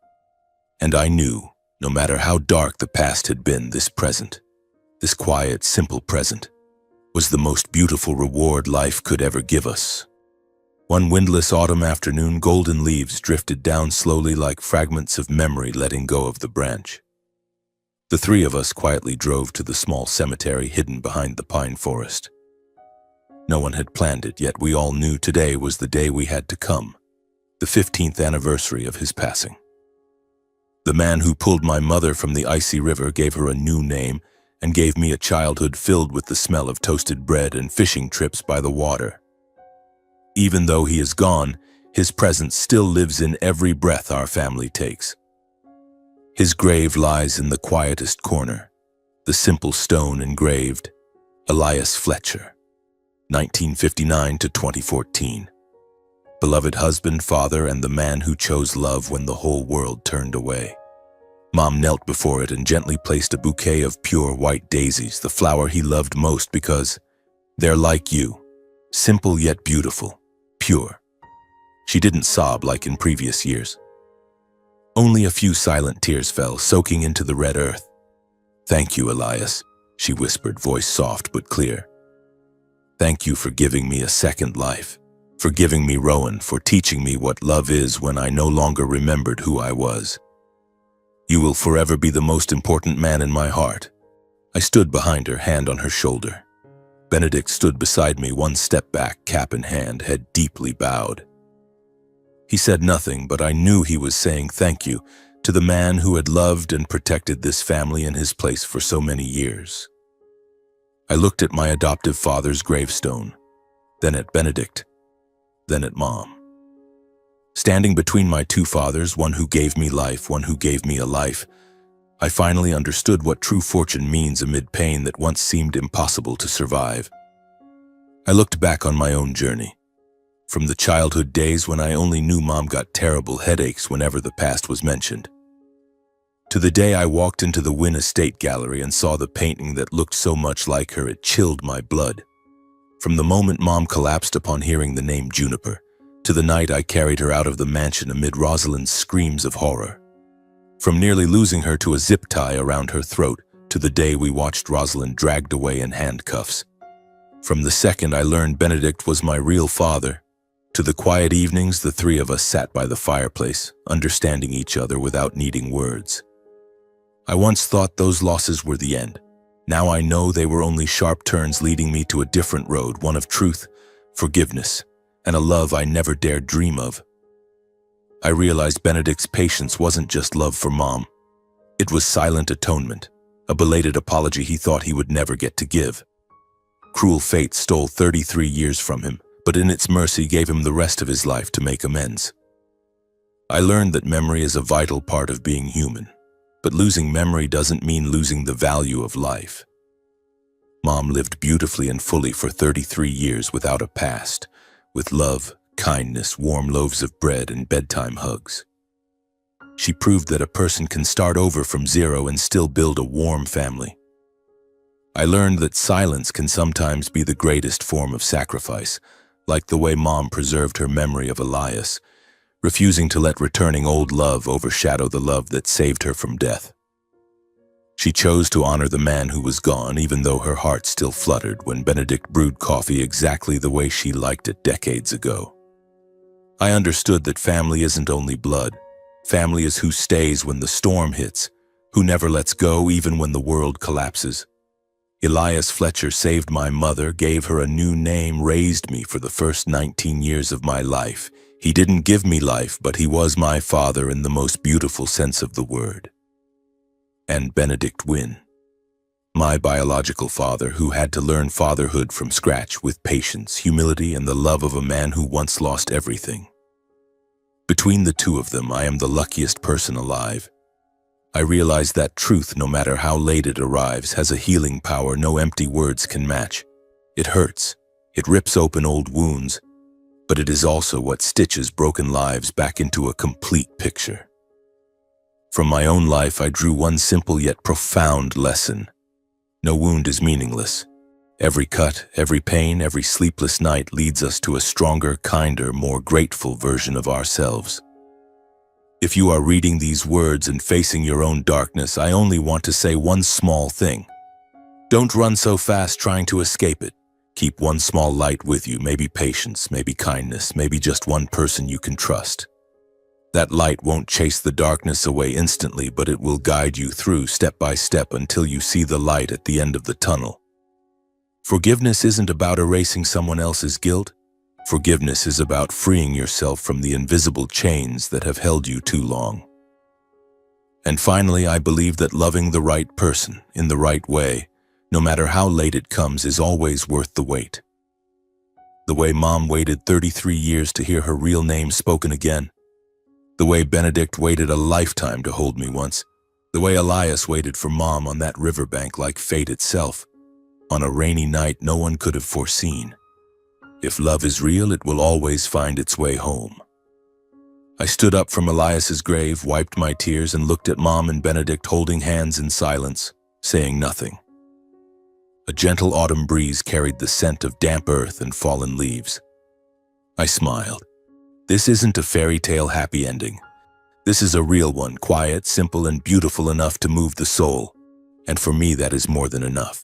and I knew, no matter how dark the past had been, this present, this quiet, simple present, was the most beautiful reward life could ever give us. One windless autumn afternoon, golden leaves drifted down slowly like fragments of memory letting go of the branch. The three of us quietly drove to the small cemetery hidden behind the pine forest. No one had planned it, yet we all knew today was the day we had to come, the 15th anniversary of his passing. The man who pulled my mother from the icy river gave her a new name and gave me a childhood filled with the smell of toasted bread and fishing trips by the water. Even though he is gone, his presence still lives in every breath our family takes. His grave lies in the quietest corner, the simple stone engraved, Elias Fletcher, 1959 to 2014. Beloved husband, father, and the man who chose love when the whole world turned away. Mom knelt before it and gently placed a bouquet of pure white daisies, the flower he loved most because they're like you, simple yet beautiful, pure. She didn't sob like in previous years. Only a few silent tears fell, soaking into the red earth. "Thank you, Elias," she whispered, voice soft but clear. "Thank you for giving me a second life, for giving me Rowan, for teaching me what love is when I no longer remembered who I was. You will forever be the most important man in my heart." I stood behind her, hand on her shoulder. Benedict stood beside me, one step back, cap in hand, head deeply bowed. He said nothing, but I knew he was saying thank you to the man who had loved and protected this family in his place for so many years. I looked at my adoptive father's gravestone, then at Benedict, then at Mom. Standing between my two fathers, one who gave me life, one who gave me a life, I finally understood what true fortune means amid pain that once seemed impossible to survive. I looked back on my own journey, from the childhood days when I only knew Mom got terrible headaches whenever the past was mentioned, to the day I walked into the Wynn Estate Gallery and saw the painting that looked so much like her it chilled my blood. From the moment Mom collapsed upon hearing the name Juniper, to the night I carried her out of the mansion amid Rosalind's screams of horror. From nearly losing her to a zip tie around her throat, to the day we watched Rosalind dragged away in handcuffs. From the second I learned Benedict was my real father, to the quiet evenings the three of us sat by the fireplace, understanding each other without needing words. I once thought those losses were the end. Now I know they were only sharp turns leading me to a different road, one of truth, forgiveness, and a love I never dared dream of. I realized Benedict's patience wasn't just love for Mom. It was silent atonement, a belated apology he thought he would never get to give. Cruel fate stole 33 years from him, but in its mercy gave him the rest of his life to make amends. I learned that memory is a vital part of being human, but losing memory doesn't mean losing the value of life. Mom lived beautifully and fully for 33 years without a past, with love, kindness, warm loaves of bread, and bedtime hugs. She proved that a person can start over from zero and still build a warm family. I learned that silence can sometimes be the greatest form of sacrifice, like the way Mom preserved her memory of Elias, refusing to let returning old love overshadow the love that saved her from death. She chose to honor the man who was gone, even though her heart still fluttered when Benedict brewed coffee exactly the way she liked it decades ago. I understood that family isn't only blood. Family is who stays when the storm hits, who never lets go even when the world collapses. Elias Fletcher saved my mother, gave her a new name, raised me for the first 19 years of my life. He didn't give me life, but he was my father in the most beautiful sense of the word. And Benedict Wynne, my biological father, who had to learn fatherhood from scratch with patience, humility, and the love of a man who once lost everything. Between the two of them, I am the luckiest person alive. I realize that truth, no matter how late it arrives, has a healing power no empty words can match. It hurts, it rips open old wounds, but it is also what stitches broken lives back into a complete picture. From my own life, I drew one simple yet profound lesson. No wound is meaningless. Every cut, every pain, every sleepless night leads us to a stronger, kinder, more grateful version of ourselves. If you are reading these words and facing your own darkness, I only want to say one small thing. Don't run so fast trying to escape it. Keep one small light with you, maybe patience, maybe kindness, maybe just one person you can trust. That light won't chase the darkness away instantly, but it will guide you through step by step until you see the light at the end of the tunnel. Forgiveness isn't about erasing someone else's guilt. Forgiveness is about freeing yourself from the invisible chains that have held you too long. And finally, I believe that loving the right person in the right way, no matter how late it comes, is always worth the wait. The way Mom waited 33 years to hear her real name spoken again. The way Benedict waited a lifetime to hold me once. The way Elias waited for Mom on that riverbank like fate itself, on a rainy night no one could have foreseen. If love is real, it will always find its way home. I stood up from Elias's grave, wiped my tears, and looked at Mom and Benedict holding hands in silence, saying nothing. A gentle autumn breeze carried the scent of damp earth and fallen leaves. I smiled. This isn't a fairy tale happy ending. This is a real one, quiet, simple, and beautiful enough to move the soul. And for me, that is more than enough.